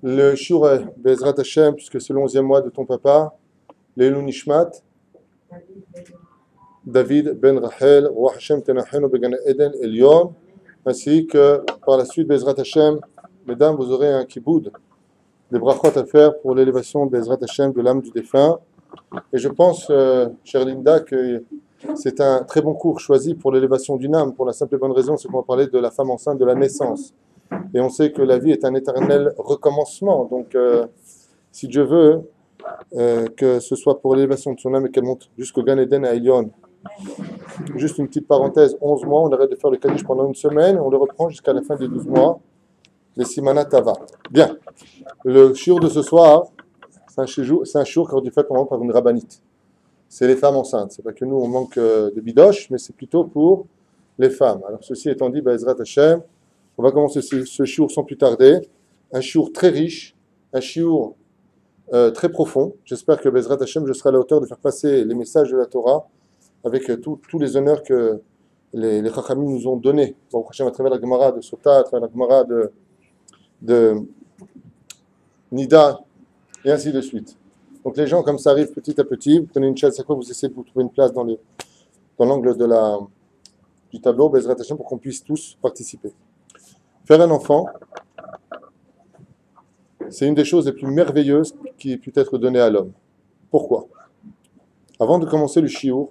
Le Shur Bezrat Hashem, puisque c'est le 11e mois de ton papa, Leilou Nishmat, David Ben Rachel, Roi Hashem Tenachenu Began Eden Elion, ainsi que par la suite, Bezrat Hashem, mesdames, vous aurez un kiboud, des brachot à faire pour l'élévation de Bezrat Hashem de l'âme du défunt. Et je pense, chère Linda, que c'est un très bon cours choisi pour l'élévation d'une âme, pour la simple et bonne raison, c'est qu'on va parler de la femme enceinte de la naissance. Et on sait que la vie est un éternel recommencement. Donc, si Dieu veut que ce soit pour l'élévation de son âme et qu'elle monte jusqu'au Gan Eden à Elion. Juste une petite parenthèse, 11 mois, on arrête de faire le Kaddish pendant une semaine, on le reprend jusqu'à la fin des 12 mois, les Simana Tava. Bien, le shiur de ce soir, c'est un shiur qui est fait par une rabbinite. C'est les femmes enceintes. C'est pas que nous, on manque de bidoche, mais c'est plutôt pour les femmes. Alors, ceci étant dit, Bezrat Hashem, on va commencer ce shiur sans plus tarder. Un shiur très riche, un shiur très profond. J'espère que Bezrat Hashem, je serai à la hauteur de faire passer les messages de la Torah avec tous les honneurs que les Chachamim nous ont donnés. Bon, à travers la Gemara de Sota, à travers la Gemara de Nida, et ainsi de suite. Donc les gens, comme ça arrive petit à petit, vous prenez une chaise à quoi, vous essayez de vous trouver une place dans l'angle du tableau, Bezrat Hashem, pour qu'on puisse tous participer. Faire un enfant, c'est une des choses les plus merveilleuses qui ait pu être donnée à l'homme. Pourquoi? Avant de commencer le shiur,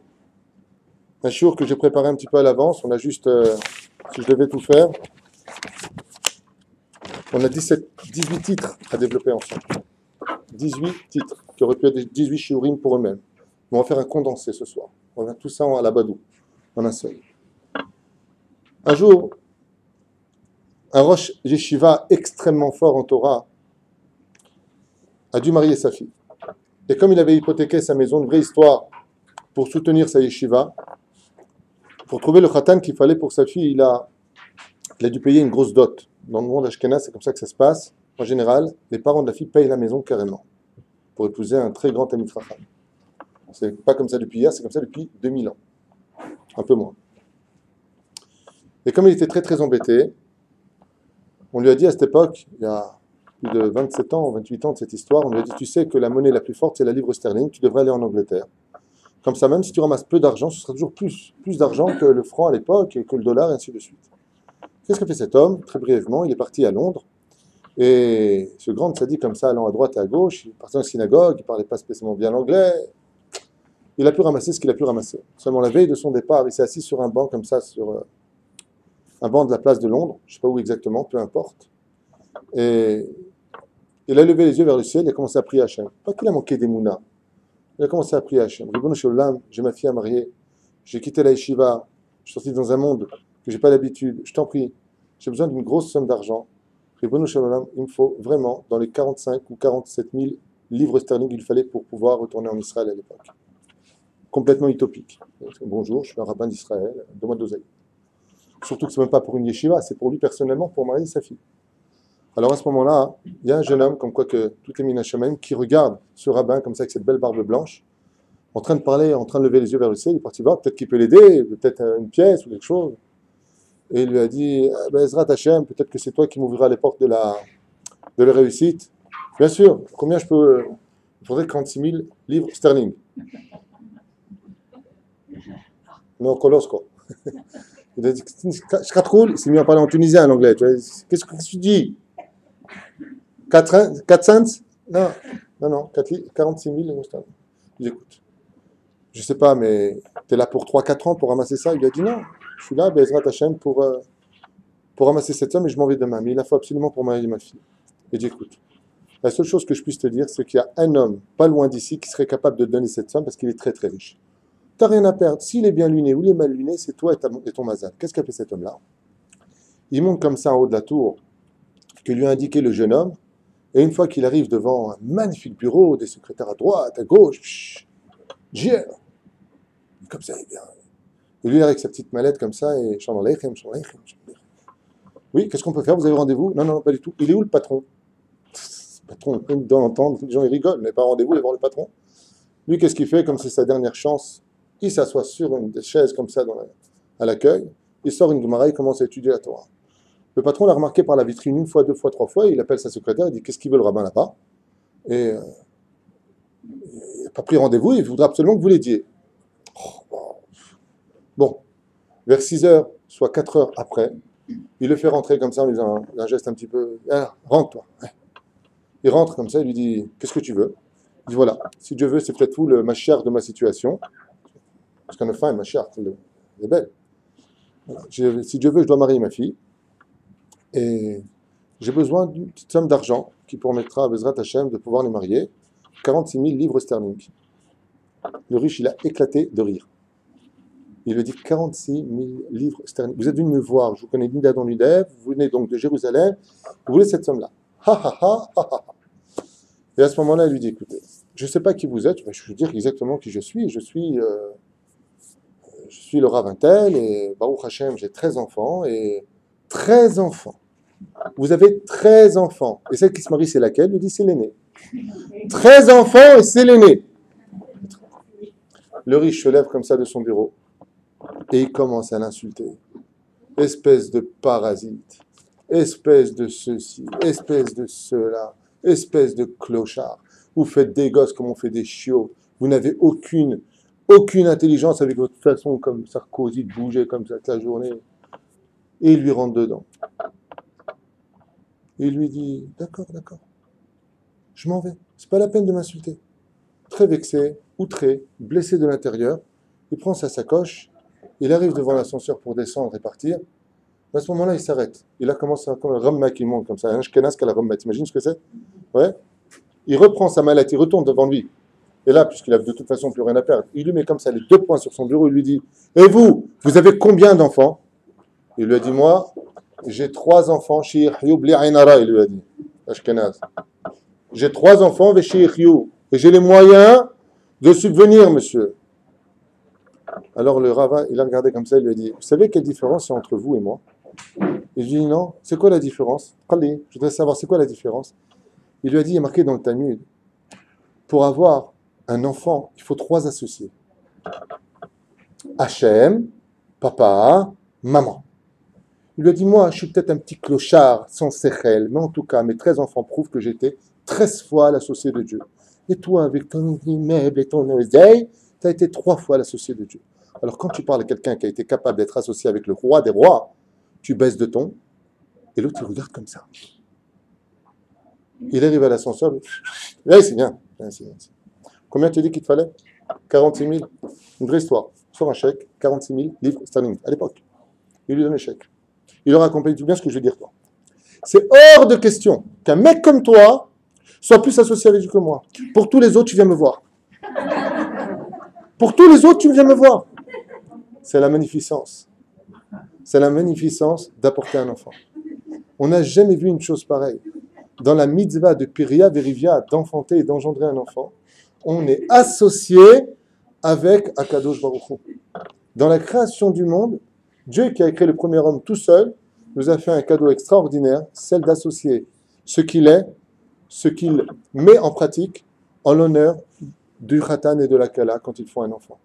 un shiur que j'ai préparé un petit peu à l'avance, on a juste, si je devais tout faire, on a 18 titres à développer ensemble. 18 titres, qui auraient pu être 18 shiurim pour eux-mêmes. On va faire un condensé ce soir. On va tout ça à la badou, en un seul. Un jour, un Rosh Yeshiva extrêmement fort en Torah a dû marier sa fille. Et comme il avait hypothéqué sa maison, une vraie histoire, pour soutenir sa yeshiva, pour trouver le khatan qu'il fallait pour sa fille, il a dû payer une grosse dot. Dans le monde ashkénaze, c'est comme ça que ça se passe. En général, les parents de la fille payent la maison carrément pour épouser un très grand Talmid Chacham. C'est pas comme ça depuis hier, c'est comme ça depuis 2000 ans. Un peu moins. Et comme il était très très embêté, on lui a dit à cette époque, il y a plus de 27 ans, 28 ans de cette histoire, on lui a dit, tu sais que la monnaie la plus forte, c'est la livre sterling, tu devrais aller en Angleterre. Comme ça, même si tu ramasses peu d'argent, ce sera toujours plus d'argent que le franc à l'époque, et que le dollar, et ainsi de suite. Qu'est-ce que fait cet homme? Très brièvement, il est parti à Londres, et ce grand sadique comme ça, allant à droite et à gauche, il partait en synagogue, il ne parlait pas spécialement bien l'anglais, il a pu ramasser ce qu'il a pu ramasser. Seulement la veille de son départ, il s'est assis sur un banc comme ça, sur un banc de la place de Londres, je ne sais pas où exactement, peu importe, et il a levé les yeux vers le ciel, il a commencé à prier à Hachem. Pas qu'il a manqué d'Emouna, il a commencé à prier à Hachem. Ribono shel olam, j'ai ma fille à marier, j'ai quitté la yeshiva, je suis sorti dans un monde que j'ai pas l'habitude, je t'en prie, j'ai besoin d'une grosse somme d'argent. Ribono shel olam, il me faut vraiment dans les 45 ou 47 000 livres sterling qu'il fallait pour pouvoir retourner en Israël à l'époque. Complètement utopique. Bonjour, je suis un rabbin d'Israël, donne-moi d'oseille. Surtout que c'est même pas pour une yeshiva, c'est pour lui personnellement, pour marier sa fille. Alors à ce moment-là, il y a un jeune homme, comme quoi que toutes les Minashamayim, qui regarde ce rabbin comme ça avec cette belle barbe blanche, en train de parler, en train de lever les yeux vers le ciel, il est parti voir, peut-être qu'il peut l'aider, peut-être une pièce ou quelque chose. Et il lui a dit, Ezrat Hashem, peut-être que c'est toi qui m'ouvriras les portes de la réussite. Bien sûr, combien je peux... Il faudrait 46 000 livres sterling. Non, colos quoi. Il a dit, il s'est mis à parler en tunisien, en anglais. Qu'est-ce que tu dis? 4 cents? Non, 46 000. J'écoute. Je sais pas, mais tu es là pour 3-4 ans pour ramasser ça? Il lui a dit non, je suis là, Bezrat Hashem, pour ramasser cette somme et je m'en vais demain. Mais il a fait absolument pour marier ma fille. Et j'écoute. La seule chose que je puisse te dire, c'est qu'il y a un homme, pas loin d'ici, qui serait capable de donner cette somme parce qu'il est très très riche. Tu n'as rien à perdre. S'il est bien luné ou il est mal luné, c'est toi et ton mazal. Qu'est-ce qu'a fait cet homme-là? Il monte comme ça en haut de la tour que lui a indiqué le jeune homme. Et une fois qu'il arrive devant un magnifique bureau, des secrétaires à droite, à gauche, Dieu, comme ça, il vient. Et lui, avec sa petite mallette comme ça, et Shalom Aleichem. Oui, qu'est-ce qu'on peut faire? Vous avez rendez-vous? Non, pas du tout. Il est où le patron? Le patron, on doit l'entendre, les gens ils rigolent, mais pas rendez-vous, ils vont voir le patron. Lui, qu'est-ce qu'il fait? Comme c'est sa dernière chance, il s'assoit sur une chaise comme ça à l'accueil, il sort une Gemara, il commence à étudier la Torah. Le patron l'a remarqué par la vitrine une fois, deux fois, trois fois, il appelle sa secrétaire, il dit qu'est-ce qu'il veut le rabbin là-bas? Et il n'a pas pris rendez-vous, il voudrait absolument que vous l'aidiez. Bon, vers 6 heures, soit 4 heures après, il le fait rentrer comme ça en lui faisant un geste un petit peu. Ah, rentre toi. Ouais. Il rentre comme ça, il lui dit qu'est-ce que tu veux? Il dit voilà, si Dieu veut, c'est peut-être vous le machar de ma situation. Parce qu'un enfant, machar, elle est belle. Voilà. Si Dieu veut, je dois marier ma fille. Et j'ai besoin d'une petite somme d'argent qui permettra à Bezrat Hashem de pouvoir les marier. 46 000 livres sterling. Le riche, il a éclaté de rire. Il lui dit 46 000 livres sterling. Vous êtes venu me voir, je vous connais ni d'Adam ni d'Ève, vous venez donc de Jérusalem, vous voulez cette somme-là. Ha ha ha ha ha. Et à ce moment-là, il lui dit écoutez, je ne sais pas qui vous êtes, je vais vous dire exactement qui je suis. Je suis le Rav Intel, et Baruch Hashem, j'ai 13 enfants, et 13 enfants. Vous avez 13 enfants. Et celle qui se marie, c'est laquelle? Il lui dit c'est l'aîné. 13 enfants et c'est l'aîné. Le riche se lève comme ça de son bureau et il commence à l'insulter. Espèce de parasite, espèce de ceci, espèce de cela, espèce de clochard. Vous faites des gosses comme on fait des chiots. Vous n'avez aucune intelligence avec votre façon comme Sarkozy de bouger comme ça toute la journée. Et il lui rentre dedans. Et il lui dit d'accord, je m'en vais. C'est pas la peine de m'insulter. Très vexé, outré, blessé de l'intérieur, il prend sa sacoche, il arrive devant l'ascenseur pour descendre et partir. À ce moment-là, il s'arrête. Il a commencé comme un ramma qui monte comme ça, un shkenaz qu'à la ramma. T'imagines ce que c'est? Ouais. Il reprend sa mallette, il retourne devant lui. Et là, puisqu'il a de toute façon plus rien à perdre, il lui met comme ça les 2 poings sur son bureau, il lui dit et vous avez combien d'enfants? Il lui a dit moi, j'ai 3 enfants, Shir Hyoub li Ainara, il lui a dit. Ashkenaz. J'ai 3 enfants, Shir Hyoub. Et j'ai les moyens de subvenir, monsieur. Alors le rabbin, il a regardé comme ça, il lui a dit vous savez quelle différence il y a entre vous et moi? Il lui a dit non, c'est quoi la différence? Je voudrais savoir, c'est quoi la différence? Il lui a dit il est marqué dans le Talmud pour avoir un enfant, il faut 3 associés. Hachem, papa, maman. Il lui a dit moi, je suis peut-être un petit clochard sans sechel, mais en tout cas, mes 13 enfants prouvent que j'étais 13 fois l'associé de Dieu. Et toi, avec ton immeuble et ton oseille, tu as été 3 fois l'associé de Dieu. Alors quand tu parles à quelqu'un qui a été capable d'être associé avec le roi des rois, tu baisses de ton, et l'autre il regarde comme ça. Il arrive à l'ascenseur, oui, c'est bien. Combien tu dis qu'il te fallait? 46 000. Une vraie histoire. Sur un chèque, 46 000 livres sterling, à l'époque. Il lui donne le chèque. Il leur a accompagné tout bien ce que je veux dire, toi. C'est hors de question qu'un mec comme toi soit plus associé avec Dieu que moi. Pour tous les autres, tu viens me voir. Pour tous les autres, tu viens me voir. C'est la magnificence. C'est la magnificence d'apporter un enfant. On n'a jamais vu une chose pareille. Dans la mitzvah de Piria Verivia, d'enfanter et d'engendrer un enfant, on est associé avec Akadosh Baruch Hu. Dans la création du monde, Dieu qui a créé le premier homme tout seul, nous a fait un cadeau extraordinaire, celle d'associer ce qu'il est, ce qu'il met en pratique, en l'honneur du Khatan et de la Kala quand ils font un enfant.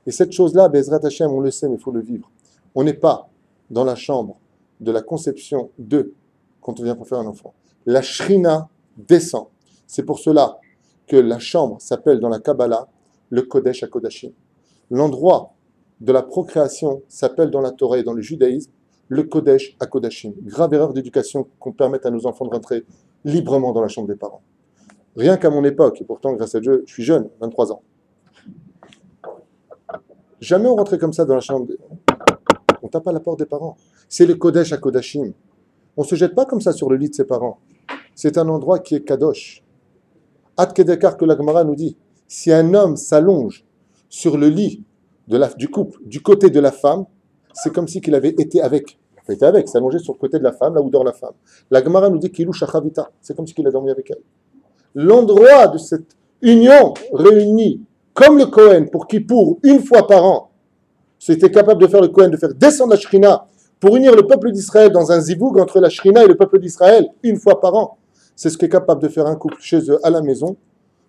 Et cette chose-là, Bezrat Hashem, on le sait, mais il faut le vivre. On n'est pas dans la chambre de la conception de quand on vient pour faire un enfant. La Shrina descend. C'est pour cela que la chambre s'appelle dans la Kabbalah le Kodesh HaKodashim. L'endroit de la procréation s'appelle dans la Torah et dans le judaïsme le Kodesh HaKodashim. Grave erreur d'éducation qu'on permette à nos enfants de rentrer librement dans la chambre des parents. Rien qu'à mon époque, et pourtant grâce à Dieu, je suis jeune, 23 ans. Jamais on rentrait comme ça dans la chambre. On tape à la porte des parents. C'est le Kodesh HaKodashim. On ne se jette pas comme ça sur le lit de ses parents. C'est un endroit qui est kadosh. Ad Kedekar que la Gemara nous dit, si un homme s'allonge sur le lit du couple, du côté de la femme, c'est comme si qu'il avait été avec. Il était avec, s'allonger sur le côté de la femme, là où dort la femme. La Gemara nous dit qu'il shachavita, c'est comme si qu'il a dormi avec elle. L'endroit de cette union réunie, comme le Kohen, pour Kippour, une fois par an, c'était capable de faire le Kohen, de faire descendre la Shrina, pour unir le peuple d'Israël dans un zivoug entre la Shrina et le peuple d'Israël, une fois par an. C'est ce qu'est capable de faire un couple chez eux, à la maison,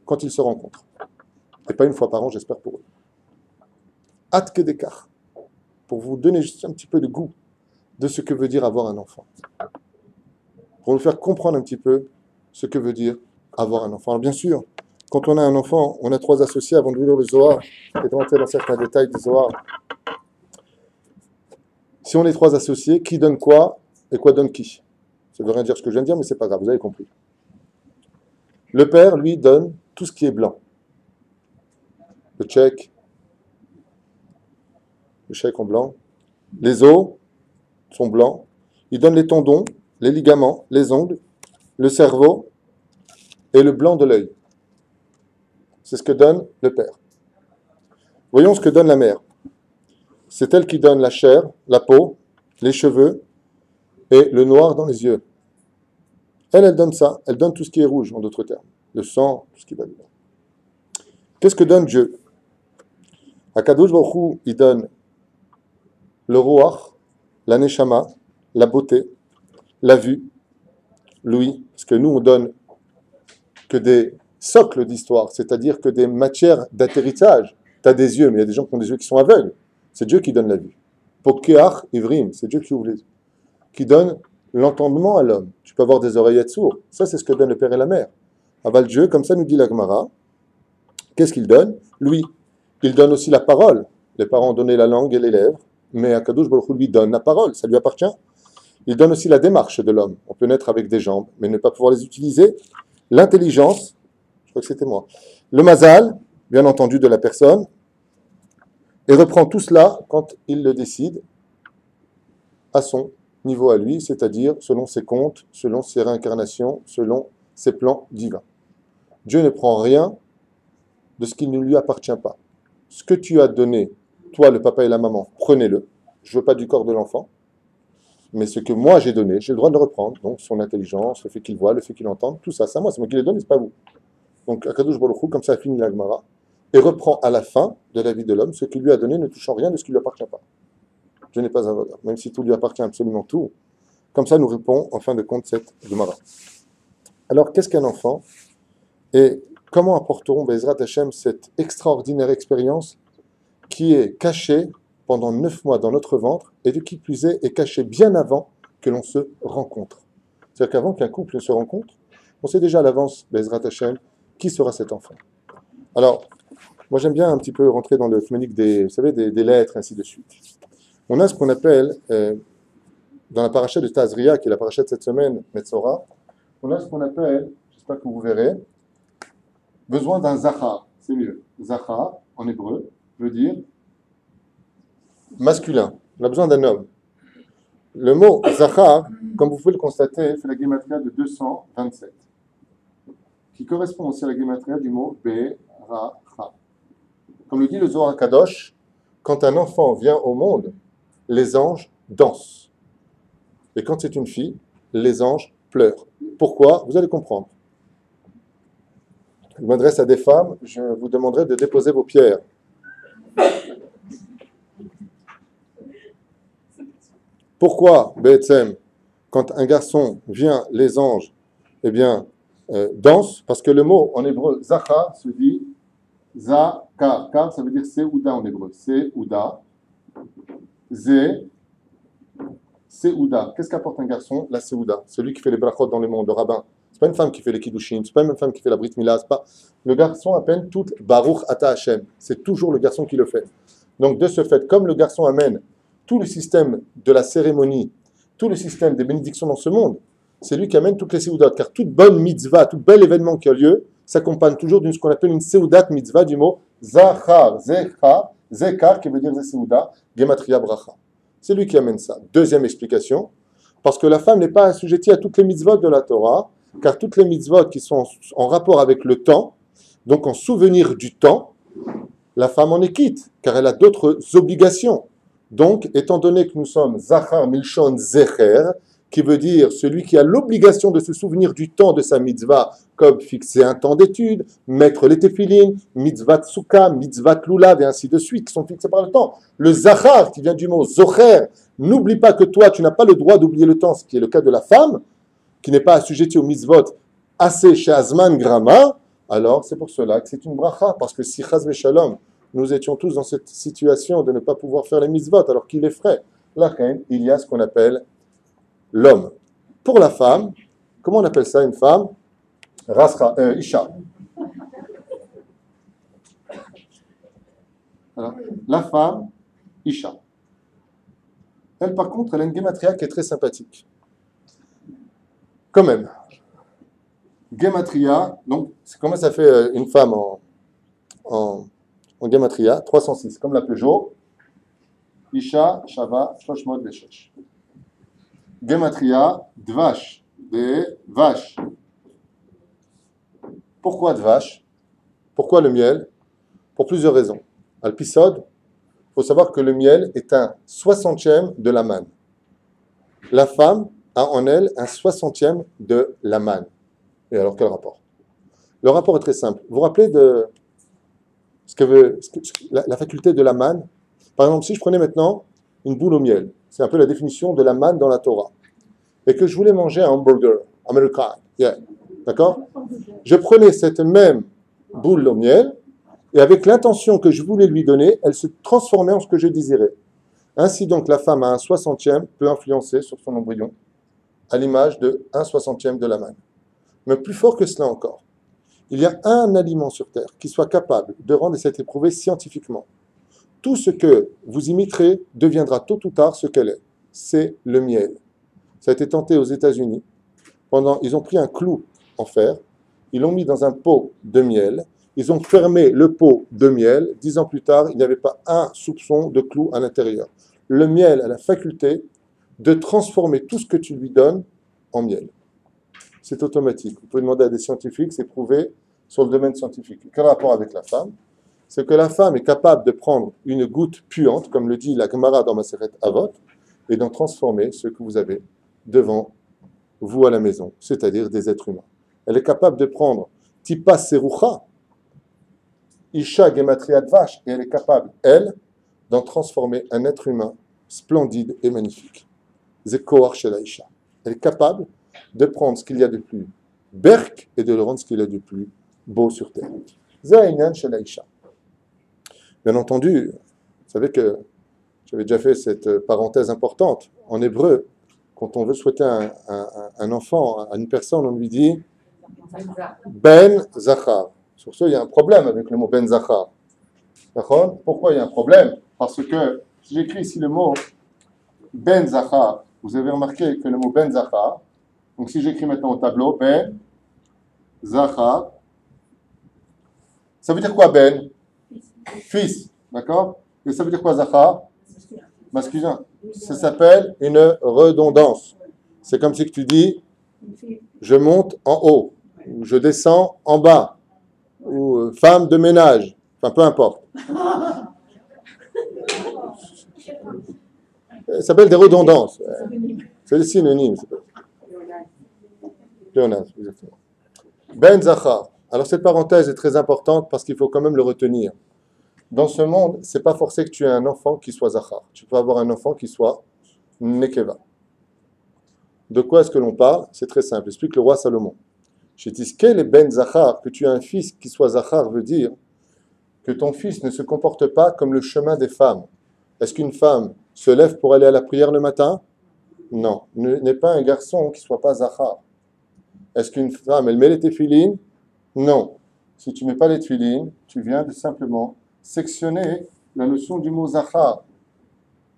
quand ils se rencontrent. Et pas une fois par an, j'espère pour eux. At Kedekar, pour vous donner juste un petit peu de goût de ce que veut dire avoir un enfant. Pour nous faire comprendre un petit peu ce que veut dire avoir un enfant. Alors bien sûr, quand on a un enfant, on a 3 associés avant de lire le Zohar et de rentrer dans certains détails du Zohar. Si on est 3 associés, qui donne quoi et quoi donne qui? Ça ne veut rien dire ce que je viens de dire, mais c'est pas grave, vous avez compris. Le père, lui, donne tout ce qui est blanc. Le chèque en blanc. Les os sont blancs. Il donne les tendons, les ligaments, les ongles, le cerveau et le blanc de l'œil. C'est ce que donne le père. Voyons ce que donne la mère. C'est elle qui donne la chair, la peau, les cheveux et le noir dans les yeux. Elle donne ça. Elle donne tout ce qui est rouge, en d'autres termes. Le sang, tout ce qui va dedans. Qu'est-ce que donne Dieu? Akadosh Baruch Hu, il donne le Ruach, la Neshama, la beauté, la vue, l'ouïe. Parce que nous, on donne que des socles d'histoire, c'est-à-dire que des matières d'atterrissage. Tu as des yeux, mais il y a des gens qui ont des yeux qui sont aveugles. C'est Dieu qui donne la vue. Pokeach Ivrim, c'est Dieu qui ouvre les yeux. Qui donne l'entendement à l'homme. Tu peux avoir des oreillettes sourdes. Ça, c'est ce que donne le père et la mère. Aval Dieu, comme ça nous dit la Gemara. Qu'est-ce qu'il donne? Lui, il donne aussi la parole. Les parents ont donné la langue et les lèvres, mais Akadosh Baruch Hu lui donne la parole, ça lui appartient. Il donne aussi la démarche de l'homme. On peut naître avec des jambes, mais ne pas pouvoir les utiliser. L'intelligence, je crois que c'était moi. Le mazal, bien entendu, de la personne, et reprend tout cela quand il le décide à son niveau à lui, c'est-à-dire selon ses comptes, selon ses réincarnations, selon ses plans divins. Dieu ne prend rien de ce qui ne lui appartient pas. Ce que tu as donné, toi, le papa et la maman, prenez-le. Je ne veux pas du corps de l'enfant, mais ce que moi j'ai donné, j'ai le droit de le reprendre. Donc son intelligence, le fait qu'il voit, le fait qu'il entende, tout ça, c'est à moi, c'est moi qui les donne, c'est pas vous. Donc Akadosh Baruch Hu, comme ça finit la Gemara, et reprend à la fin de la vie de l'homme ce qu'il lui a donné, ne touchant rien de ce qui ne lui appartient pas. Je n'ai pas un voleur, même si tout lui appartient, absolument tout. Comme ça nous répond en fin de compte cette Gemara. Alors qu'est-ce qu'un enfant? Et comment apporterons Bezrat Hashem cette extraordinaire expérience qui est cachée pendant 9 mois dans notre ventre et de qui plus est cachée bien avant que l'on se rencontre. C'est-à-dire qu'avant qu'un couple se rencontre, on sait déjà à l'avance, Bezrat Hashem, qui sera cet enfant. Alors, moi j'aime bien un petit peu rentrer dans le phonique des, vous savez, des lettres, ainsi de suite. On a ce qu'on appelle, dans la paracha de Tazria, qui est la paracha de cette semaine, Metzora, on a ce qu'on appelle, j'espère que vous verrez, besoin d'un zachar, c'est mieux. Zachar, en hébreu, veut dire masculin. On a besoin d'un homme. Le mot zachar, comme vous pouvez le constater, fait la gematria de 227, qui correspond aussi à la gematria du mot Beracha. Comme le dit le Zohar Kadosh, quand un enfant vient au monde, les anges dansent. Et quand c'est une fille, les anges pleurent. Pourquoi? Vous allez comprendre. Je m'adresse à des femmes, je vous demanderai de déposer vos pierres. Pourquoi, Be'etzem, quand un garçon vient, les anges, eh bien, dansent? Parce que le mot en hébreu, zachar, se dit zakar. Kar, ça veut dire seouda en hébreu. Seouda. Seouda. Qu'est-ce qu'apporte un garçon? La seouda. Celui qui fait les brachot dans le monde, le rabbin. C'est pas une femme qui fait les kiddushin, c'est pas une femme qui fait la brit milah, c'est pas... Le garçon appelle tout Baruch Ata Hashem. C'est toujours le garçon qui le fait. Donc de ce fait, comme le garçon amène tout le système de la cérémonie, tout le système des bénédictions dans ce monde, c'est lui qui amène toutes les séoudot. Car toute bonne mitzvah, tout bel événement qui a lieu, s'accompagne toujours d'une ce qu'on appelle une séoudat mitzvah du mot zachar, zekha, zekar qui veut dire séouda, gematria bracha. C'est lui qui amène ça. Deuxième explication, parce que la femme n'est pas assujettie à toutes les mitzvot de la Torah, car toutes les mitzvot qui sont en rapport avec le temps, donc en souvenir du temps, la femme en est quitte, car elle a d'autres obligations. Donc, étant donné que nous sommes Zachar Milshon Zecher, qui veut dire celui qui a l'obligation de se souvenir du temps de sa mitzvah, comme fixer un temps d'étude, mettre les téphilines, mitzvah tsuka, mitzvah lulav, et ainsi de suite, qui sont fixés par le temps. Le Zachar, qui vient du mot Zocher, n'oublie pas que toi, tu n'as pas le droit d'oublier le temps, ce qui est le cas de la femme, qui n'est pas assujettie au mitzvot assez chez Azman Grama, alors c'est pour cela que c'est une bracha, parce que si Chaz Veshalom, nous étions tous dans cette situation de ne pas pouvoir faire les mitzvot alors qu'il est frais, La reine, il y a ce qu'on appelle l'homme. Pour la femme, comment on appelle ça une femme? Rasra, Isha. Alors, la femme, Isha. Elle, par contre, elle a une gematria qui est très sympathique. Quand même. Gematria, donc, comment ça fait une femme en gematria? 306, comme la Peugeot. Isha, Shava, Shoshmod, Veshesh. Gematria, Dvash, des vaches. Pourquoi Dvash? Pourquoi le miel? Pour plusieurs raisons. Alpisod, il faut savoir que le miel est un 60e de la manne. La femme a en elle un 60e de la manne. Et alors, quel rapport? Le rapport est très simple. Vous vous rappelez de la faculté de la manne? Par exemple, si je prenais maintenant une boule au miel, c'est un peu la définition de la manne dans la Torah, et que je voulais manger un hamburger américain, yeah. D'accord? Je prenais cette même boule au miel, et avec l'intention que je voulais lui donner, elle se transformait en ce que je désirais. Ainsi donc, la femme à un 60e peut influencer sur son embryon, à l'image de 1/60e de la manne. Mais plus fort que cela encore, il y a un aliment sur Terre qui soit capable de rendre, et ça a été prouvé scientifiquement, tout ce que vous imiterez deviendra tôt ou tard ce qu'elle est. C'est le miel. Ça a été tenté aux États-Unis. Ils ont pris un clou en fer, ils l'ont mis dans un pot de miel, ils ont fermé le pot de miel. 10 ans plus tard, il n'y avait pas un soupçon de clou à l'intérieur. Le miel a la faculté de transformer tout ce que tu lui donnes en miel. C'est automatique. Vous pouvez demander à des scientifiques, c'est prouvé sur le domaine scientifique. Quel rapport avec la femme? C'est que la femme est capable de prendre une goutte puante, comme le dit la Gemara dans Maseret Avot, et d'en transformer ce que vous avez devant vous à la maison, c'est-à-dire des êtres humains. Elle est capable de prendre Tipa Serucha, Isha Gematria Dvash, et elle est capable, elle, d'en transformer un être humain splendide et magnifique. Zekoar Shela Isha. Elle est capable de prendre ce qu'il y a de plus berk et de le rendre ce qu'il y a de plus beau sur terre. Zaïnan Shela Isha. Bien entendu, vous savez que j'avais déjà fait cette parenthèse importante. En hébreu, quand on veut souhaiter un enfant à une personne, on lui dit Ben Zachar. Sur ce, il y a un problème avec le mot Ben Zachar. D'accord? Pourquoi il y a un problème? Parce que si j'écris ici le mot Ben Zachar, vous avez remarqué que le mot Ben Zachar, donc si j'écris maintenant au tableau Ben Zachar, ça veut dire quoi Ben? Fils, d'accord? Et ça veut dire quoi Zachar? Masculin. Ça s'appelle une redondance. C'est comme si tu dis je monte en haut, ou je descends en bas, ou femme de ménage, enfin peu importe. Ça s'appelle des redondances. C'est des synonymes. Pléonasme, exactement. Ben Zachar. Alors cette parenthèse est très importante parce qu'il faut quand même le retenir. Dans ce monde, c'est pas forcé que tu aies un enfant qui soit Zachar. Tu peux avoir un enfant qui soit Nekeva. De quoi est-ce que l'on parle? C'est très simple. Explique le roi Salomon. Chétiskel et Ben Zachar, que tu aies un fils qui soit Zachar veut dire que ton fils ne se comporte pas comme le chemin des femmes. Est-ce qu'une femme se lève pour aller à la prière le matin? Non. N'est pas un garçon qui soit pas Zachar. Est-ce qu'une femme, elle met les téphilines? Non. Si tu ne mets pas les téphilines, tu viens de simplement sectionner la notion du mot Zachar.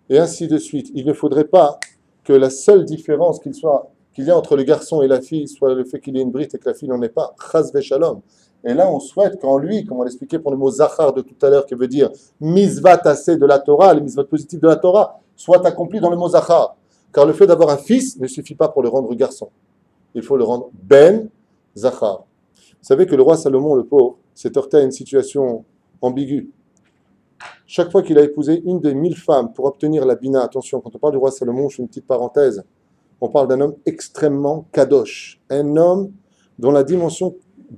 Et ainsi de suite. Il ne faudrait pas que la seule différence qu'il y a entre le garçon et la fille soit le fait qu'il ait une brite et que la fille n'en ait pas. Chas v'shalom. Et là, on souhaite qu'en lui, comme on l'expliquait pour le mot Zachar de tout à l'heure, qui veut dire misvat assez de la Torah, les misvat positifs de la Torah, soit accompli dans le mot Zachar. Car le fait d'avoir un fils ne suffit pas pour le rendre garçon. Il faut le rendre Ben Zachar. Vous savez que le roi Salomon, le pauvre, s'est heurté à une situation ambiguë. Chaque fois qu'il a épousé une des 1000 femmes pour obtenir la bina, attention, quand on parle du roi Salomon, je fais une petite parenthèse, on parle d'un homme extrêmement kadosh, un homme dont la dimension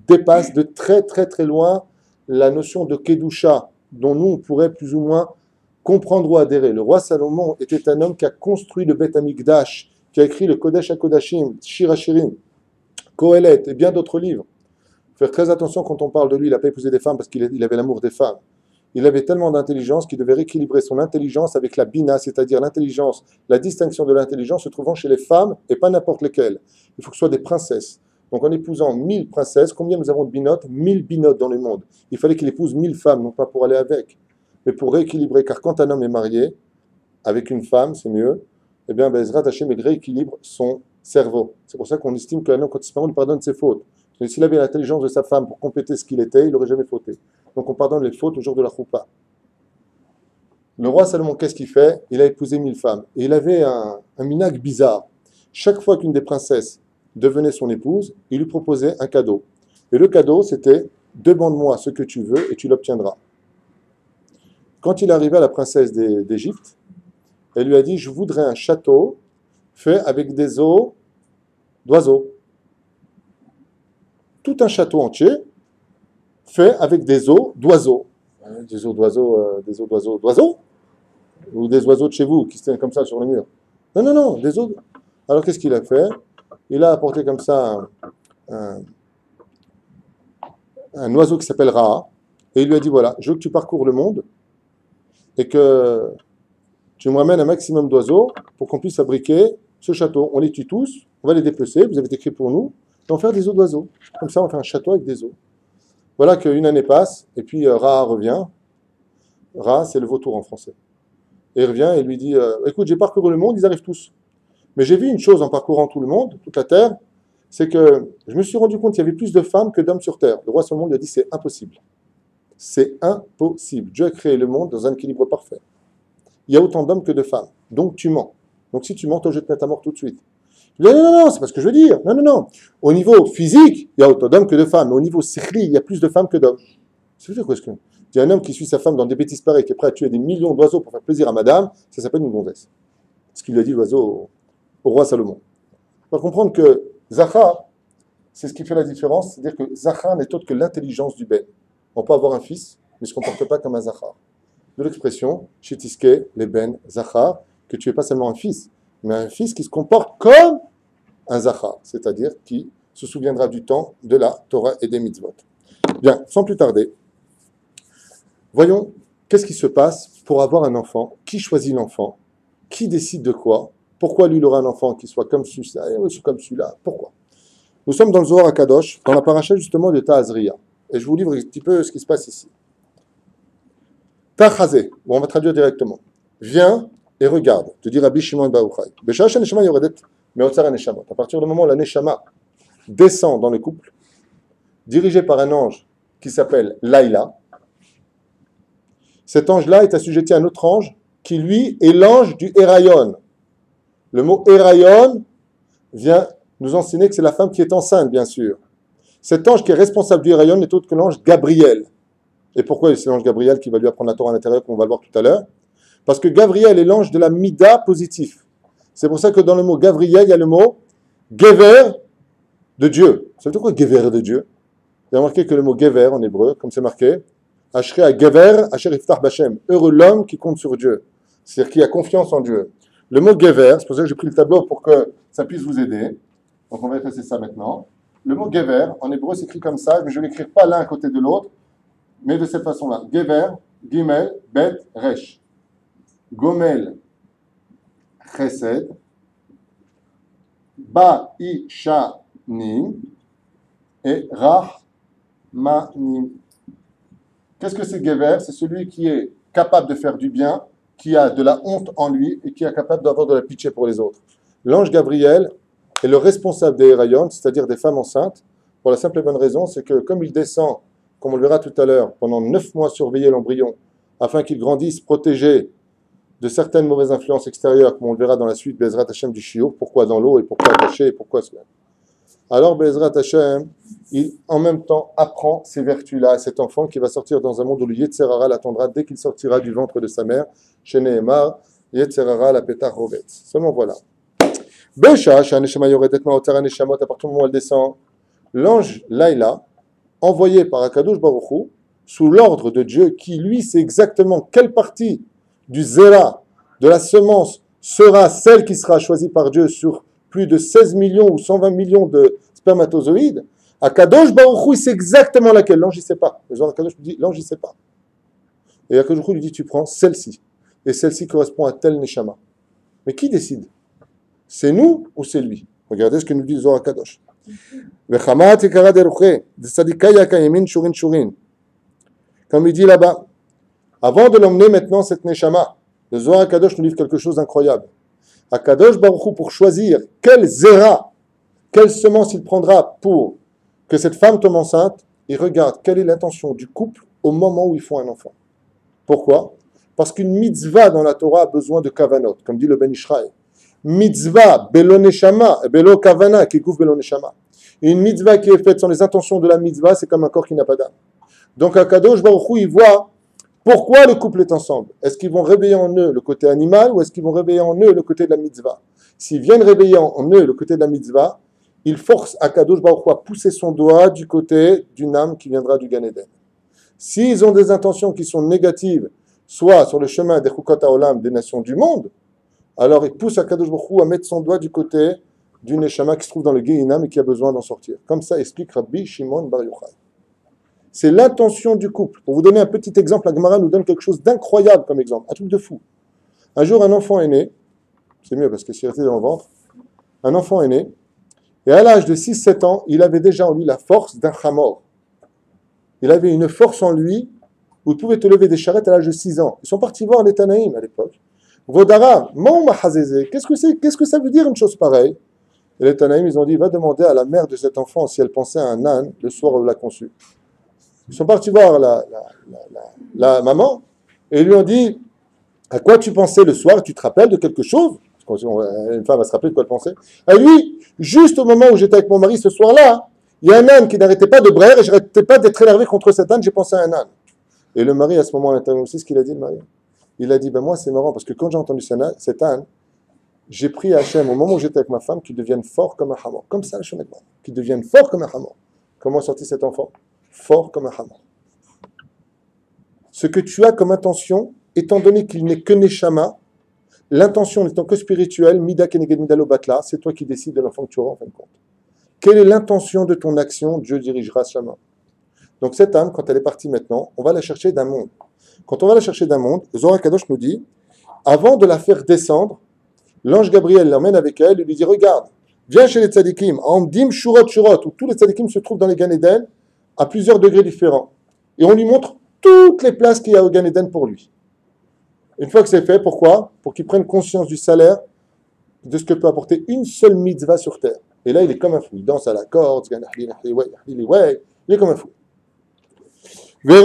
dépasse de très très très loin la notion de kedusha, dont nous on pourrait plus ou moins comprendre ou adhérer. Le roi Salomon était un homme qui a construit le Beth Amikdash, qui a écrit le Kodesh HaKodashim, Shir HaShirim, Kohelet et bien d'autres livres. Faire très attention quand on parle de lui, il n'a pas épousé des femmes parce qu'il avait l'amour des femmes. il avait tellement d'intelligence qu'il devait rééquilibrer son intelligence avec la bina, c'est-à-dire l'intelligence, la distinction de l'intelligence se trouvant chez les femmes et pas n'importe lesquelles. Il faut que ce soit des princesses. Donc en épousant 1000 princesses, combien nous avons de binotes? 1000 binotes dans le monde. Il fallait qu'il épouse 1000 femmes, non pas pour aller avec, mais pour rééquilibrer. Car quand un homme est marié avec une femme, c'est mieux, eh bien, Bezrat Hashem, il rééquilibre son cerveau. C'est pour ça qu'on estime qu'un homme, quand il se marie, on lui pardonne ses fautes. Mais s'il avait l'intelligence de sa femme pour compléter ce qu'il était, il n'aurait jamais fauté. Donc on pardonne les fautes au jour de la choupa. Le roi Salomon, qu'est-ce qu'il fait? Il a épousé 1000 femmes. Et il avait un minag bizarre. Chaque fois qu'une des princesses devenait son épouse, il lui proposait un cadeau. Et le cadeau, c'était « Demande-moi ce que tu veux et tu l'obtiendras ». Quand il arrivait à la princesse d'Égypte, elle lui a dit « Je voudrais un château fait avec des os d'oiseaux. » Tout un château entier fait avec des os d'oiseaux. Des os d'oiseaux ou des oiseaux de chez vous qui se tiennent comme ça sur le mur. Non, non, non, des os. Alors qu'est-ce qu'il a fait? Il a apporté comme ça un oiseau qui s'appelle Ra, et il lui a dit voilà, je veux que tu parcours le monde et que tu me ramènes un maximum d'oiseaux pour qu'on puisse fabriquer ce château. On les tue tous, on va les dépecer, vous avez écrit pour nous, et on va faire des os d'oiseaux. Comme ça, on fait un château avec des os. Voilà qu'une année passe, et puis Ra revient. Ra, c'est le vautour en français. Et il revient et lui dit écoute, j'ai parcouru le monde, ils arrivent tous. Mais j'ai vu une chose en parcourant tout le monde, toute la terre, c'est que je me suis rendu compte qu'il y avait plus de femmes que d'hommes sur terre. Le roi Salomon lui a dit c'est impossible. C'est impossible. Dieu a créé le monde dans un équilibre parfait. Il y a autant d'hommes que de femmes. Donc tu mens. Donc si tu mens, toi je vais te mettre à mort tout de suite. Il dit, non, non, non, c'est pas ce que je veux dire. Non, non, non. Au niveau physique, il y a autant d'hommes que de femmes. Mais au niveau sikhli, il y a plus de femmes que d'hommes. C'est vrai quoi ce que... Il y a un homme qui suit sa femme dans des bêtises pareilles, qui est prêt à tuer des millions d'oiseaux pour faire plaisir à madame, ça s'appelle une gonzesse. Ce qu'il lui a dit l'oiseau au roi Salomon. On va comprendre que Zachar, c'est ce qui fait la différence, c'est-à-dire que Zachar n'est autre que l'intelligence du Ben. On peut avoir un fils, mais ne se comporte pas comme un Zachar. De l'expression, Shetiske, les Ben, Zachar, que tu n'es pas seulement un fils, mais un fils qui se comporte comme un Zachar, c'est-à-dire qui se souviendra du temps de la Torah et des mitzvot. Bien, sans plus tarder, voyons qu'est-ce qui se passe pour avoir un enfant, qui choisit l'enfant, qui décide de quoi, pourquoi lui il aura un enfant qui soit comme celui-là, et comme celui-là, pourquoi. Nous sommes dans le Zohar HaKadosh, dans la paracha justement de Ta'azriya, et je vous livre un petit peu ce qui se passe ici. Ta'chazé, bon, on va traduire directement. Viens et regarde, te dit Rabbi Shimon bar Yochai. B'sha'ash haneshama yoredet me'otzar haneshamot. À partir du moment où la neshama descend dans le couple, dirigé par un ange qui s'appelle Laïla, cet ange-là est assujetti à un autre ange qui, lui, est l'ange du Héraïon. Le mot Héraïon vient nous enseigner que c'est la femme qui est enceinte, bien sûr. Cet ange qui est responsable du Héraïon n'est autre que l'ange Gabriel. Et pourquoi c'est l'ange Gabriel qui va lui apprendre la Torah à l'intérieur, comme on va le voir tout à l'heure? Parce que Gabriel est l'ange de la Mida positif. C'est pour ça que dans le mot Gabriel, il y a le mot Gever de Dieu. Ça veut dire quoi Gever de Dieu? Vous avez remarqué que le mot Gever en hébreu, comme c'est marqué, Ashrei ha-Gever, Asher Yiftach B'Hashem. Heureux l'homme qui compte sur Dieu. C'est-à-dire qui a confiance en Dieu. Le mot Gever, c'est pour ça que j'ai pris le tableau pour que ça puisse vous aider. Donc on va effacer ça maintenant. Le mot Gever, en hébreu, s'écrit comme ça, mais je ne l'écrire pas l'un à côté de l'autre, mais de cette façon-là. Gever, Gimel, Bet, Resh. Gomel, Chesed, Ba-I-Sha-Nim, et Rah-Ma-Nim. Qu'est-ce que c'est Gever? C'est celui qui est capable de faire du bien, qui a de la honte en lui et qui est capable d'avoir de la pitié pour les autres. L'ange Gabriel est le responsable des Héraïon, c'est-à-dire des femmes enceintes, pour la simple et bonne raison, c'est que comme il descend, comme on le verra tout à l'heure, pendant 9 mois surveiller l'embryon, afin qu'il grandisse protégé de certaines mauvaises influences extérieures, comme on le verra dans la suite, Bezrat Hashem du Shiur, pourquoi dans l'eau et pourquoi attaché et pourquoi cela. Alors Bezrat Hashem, il en même temps apprend ces vertus-là à cet enfant qui va sortir dans un monde où le Yetzer Hara l'attendra dès qu'il sortira du ventre de sa mère, chez Nehemar, Yetzer Hara la pétar rovetz. Seulement voilà. Besha, Shaneshama Yoredet Maotzar Haneshamot, à partir du moment où elle descend, l'ange Laïla, envoyé par Akadosh Baruch Hu, sous l'ordre de Dieu, qui lui sait exactement quelle partie du zéra, de la semence, sera celle qui sera choisie par Dieu sur plus de 16 millions ou 120 millions de spermatozoïdes, Akadosh Baruch Hu, il sait exactement laquelle. L'ange, il ne sait pas. Le Zohar Akadosh dit, l'ange, il ne sait pas. Et Akadosh Baruch Hu lui dit, tu prends celle-ci. Et celle-ci correspond à tel Neshama. Mais qui décide? C'est nous ou c'est lui? Regardez ce que nous dit Zohar Kadosh. Comme il dit là-bas, avant de l'emmener maintenant cette Neshama, le Zohar Kadosh nous livre quelque chose d'incroyable. Akadosh Baruch Hu, pour choisir quel zera, quelle semence il prendra pour que cette femme tombe enceinte, il regarde quelle est l'intention du couple au moment où ils font un enfant. Pourquoi? Parce qu'une mitzvah dans la Torah a besoin de kavanot, comme dit le Ben Ishraï. Mitzvah, belo neshama, belo kavana, qui couvre belo neshama. Une mitzvah qui est faite sans les intentions de la mitzvah, c'est comme un corps qui n'a pas d'âme. Donc Akadosh Baruch Hu, il voit pourquoi le couple est ensemble. Est-ce qu'ils vont réveiller en eux le côté animal ou est-ce qu'ils vont réveiller en eux le côté de la mitzvah? S'ils viennent réveiller en eux le côté de la mitzvah, il force Akadosh Baruch Hu à pousser son doigt du côté d'une âme qui viendra du Gan Eden. S'ils ont des intentions qui sont négatives, soit sur le chemin des Chukot HaOlam, des nations du monde, alors il pousse Akadosh Baruch Hu à mettre son doigt du côté du Neshama qui se trouve dans le Gehinam et qui a besoin d'en sortir. Comme ça explique Rabbi Shimon Bar Yochai. C'est l'intention du couple. Pour vous donner un petit exemple, la Gemara nous donne quelque chose d'incroyable comme exemple, un truc de fou. Un jour, un enfant est né, c'est mieux parce que s'il était dans le ventre, un enfant est né, et à l'âge de 6-7 ans, il avait déjà en lui la force d'un Hamor. Il avait une force en lui où il pouvait te lever des charrettes à l'âge de 6 ans. Ils sont partis voir les Tanaïm à l'époque. Vodara, qu'est-ce que ça veut dire une chose pareille? Et les Tanaïm, ils ont dit, va demander à la mère de cet enfant si elle pensait à un âne le soir où elle l'a conçu. Ils sont partis voir la maman et ils lui ont dit, à quoi tu pensais le soir? Tu te rappelles de quelque chose? Parce une femme va se rappeler de quoi elle pensait. Et lui, juste au moment où j'étais avec mon mari ce soir-là, il y a un âne qui n'arrêtait pas de braire et je n'arrêtais pas d'être énervé contre cet âne, j'ai pensé à un âne. Et le mari, à ce moment-là, aussi, ce qu'il a dit, le mari, il a dit, ben moi, c'est marrant, parce que quand j'ai entendu cet âne, j'ai pris à Hachem, au moment où j'étais avec ma femme, qu'il devienne fort comme un hamor. Comme ça, qu'il devienne fort comme un hamor. Comment est sorti cet enfant? Fort comme un hamor. Ce que tu as comme intention, étant donné qu'il n'est que Neshama, l'intention n'étant que spirituelle, Mida Keneged Midalo Batla, c'est toi qui décides de l'enfant que tu auras en fin de compte. Quelle est l'intention de ton action? Dieu dirigera Shama. Donc cette âme, quand elle est partie maintenant, on va la chercher d'un monde. Quand on va la chercher d'un monde, Zohar Kadosh nous dit, avant de la faire descendre, l'ange Gabriel l'emmène avec elle et lui dit, regarde, viens chez les tzadikim, Amdim Shurot Shurot, où tous les tzadikim se trouvent dans les Gan Eden, à plusieurs degrés différents. Et on lui montre toutes les places qu'il y a au Gan Eden pour lui. Une fois que c'est fait, pourquoi? Pour qu'il prenne conscience du salaire de ce que peut apporter une seule mitzvah sur terre. Et là, il est comme un fou. Il danse à la corde, il est comme un fou. Il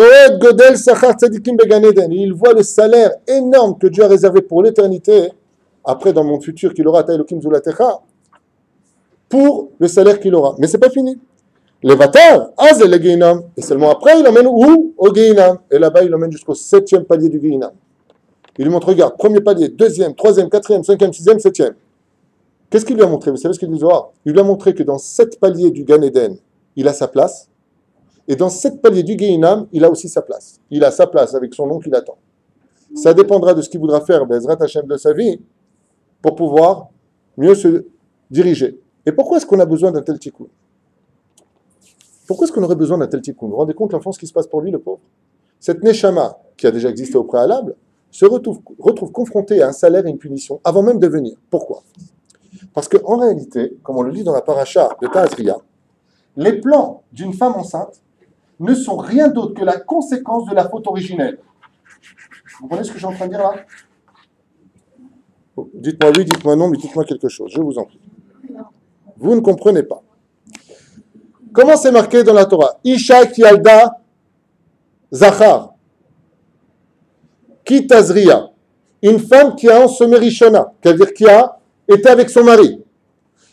voit le salaire énorme que Dieu a réservé pour l'éternité, après dans le monde futur qu'il aura, pour le salaire qu'il aura. Mais c'est pas fini. Les Vatar, le Gehinam. Et seulement après, il l'emmène où? Au Gehinam. Et là-bas, il l'emmène jusqu'au 7e palier du Gehinam. Il lui montre, regarde, premier palier, 2e, 3e, 4e, 5e, 6e, 7e. Qu'est-ce qu'il lui a montré? Vous savez ce qu'il dit Zohar? Il lui a montré que dans 7 paliers du Gan Eden, il a sa place. Et dans 7 paliers du Gehinam, il a aussi sa place. Il a sa place avec son nom qu'il attend. Ça dépendra de ce qu'il voudra faire, Bezrat Hashem, de sa vie, pour pouvoir mieux se diriger. Et pourquoi est-ce qu'on a besoin d'un tel tikkun? Pourquoi est-ce qu'on aurait besoin d'un tel tikkun? Vous vous rendez compte l'enfant, ce qui se passe pour lui, le pauvre? Cette Neshama, qui a déjà existé au préalable, se retrouve confronté à un salaire et une punition avant même de venir. Pourquoi? Parce qu'en réalité, comme on le lit dans la paracha de Ta'azriya, les plans d'une femme enceinte ne sont rien d'autre que la conséquence de la faute originelle. Vous comprenez ce que je suis en train de dire là? Dites-moi oui, dites-moi non, mais dites-moi quelque chose, je vous en prie. Vous ne comprenez pas. Comment c'est marqué dans la Torah? Isha Kialda Zachar. Kitazriya. Une femme qui a ensemé Rishona, c'est-à-dire qui a été avec son mari,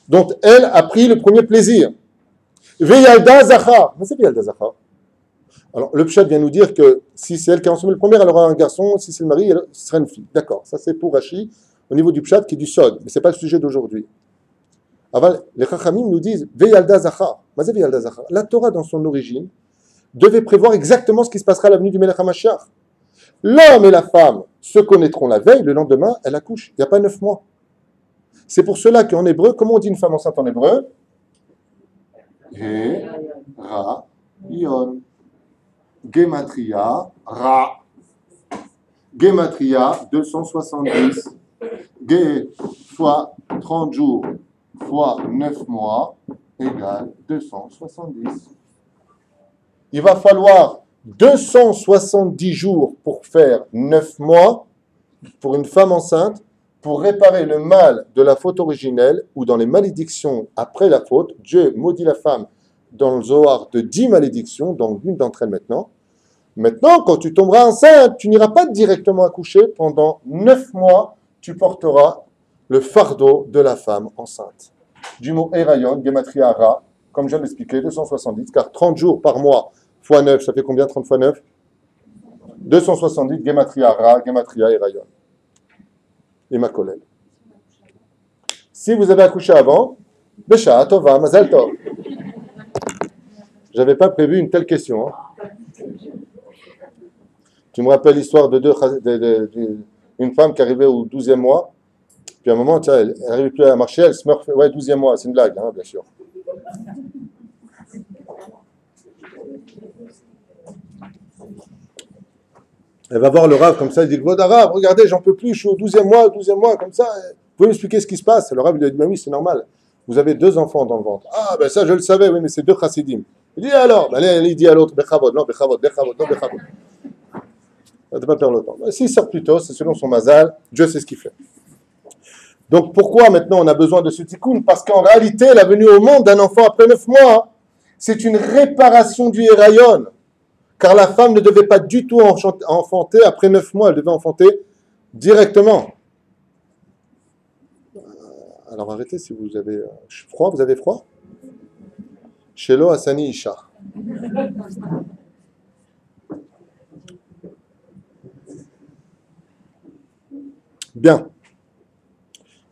dont elle a pris le premier plaisir. Veyalda Zachar. Mais c'est Veyalda Zachar. Alors, le Pshat vient nous dire que si c'est elle qui a ensemé le premier, elle aura un garçon, si c'est le mari, ce sera une fille. D'accord, ça c'est pour Rashi, au niveau du Pshat qui est du Sod, mais ce n'est pas le sujet d'aujourd'hui. Aval, les Chachamim nous disent Veyalda Zachar. Mais c'est Veyalda Zachar. La Torah, dans son origine, devait prévoir exactement ce qui se passera à l'avenue du Melech HaMashiach. L'homme et la femme se connaîtront la veille, le lendemain, elle accouche. Il n'y a pas 9 mois. C'est pour cela qu'en hébreu, comment on dit une femme enceinte en hébreu? Ra, Ion. Gematria, Ra. Gematria, 270. Ge fois 30 jours fois 9 mois égale 270. Il va falloir 270 jours pour faire 9 mois pour une femme enceinte pour réparer le mal de la faute originelle ou dans les malédictions après la faute. Dieu maudit la femme dans le Zohar de 10 malédictions, donc l'une d'entre elles maintenant. Maintenant, quand tu tomberas enceinte, tu n'iras pas directement accoucher. Pendant 9 mois, tu porteras le fardeau de la femme enceinte. Du mot Erayon, Gematria Ra, comme je viens de l'expliquer, 270, car 30 jours par mois fois 9, ça fait combien 30 fois 9 270, Gematria Ra, Gematria Erayon. Et ma collègue. Si vous avez accouché avant, Besha, Tova, Mazal Tov. J'avais pas prévu une telle question. Hein. Tu me rappelles l'histoire d'une femme qui arrivait au 12e mois, puis à un moment, elle n'arrive plus à marcher, elle se meurt. Ouais, 12e mois, c'est une blague, hein, bien sûr. Elle va voir le Rav comme ça, il dit, Rav, regardez, j'en peux plus, je suis au 12e mois, comme ça, vous pouvez m'expliquer ce qui se passe? Le Rav lui a dit, ben oui, c'est normal, vous avez 2 enfants dans le ventre. Ah, ben ça, je le savais, oui, mais c'est 2 chassidim. Il dit, alors, ben, il dit à l'autre, Bechavod, non, Bechavod. Ça ne pas perdre le temps. S'il sort plus tôt, c'est selon son mazal, Dieu sait ce qu'il fait. Donc pourquoi maintenant on a besoin de ce tikkun? Parce qu'en réalité, la venue au monde d'un enfant après 9 mois, c'est une réparation du Héraïon. Car la femme ne devait pas du tout enfanter après 9 mois, elle devait enfanter directement. Alors arrêtez si vous avez froid, vous avez froid? Shelo Asani Isha. Bien.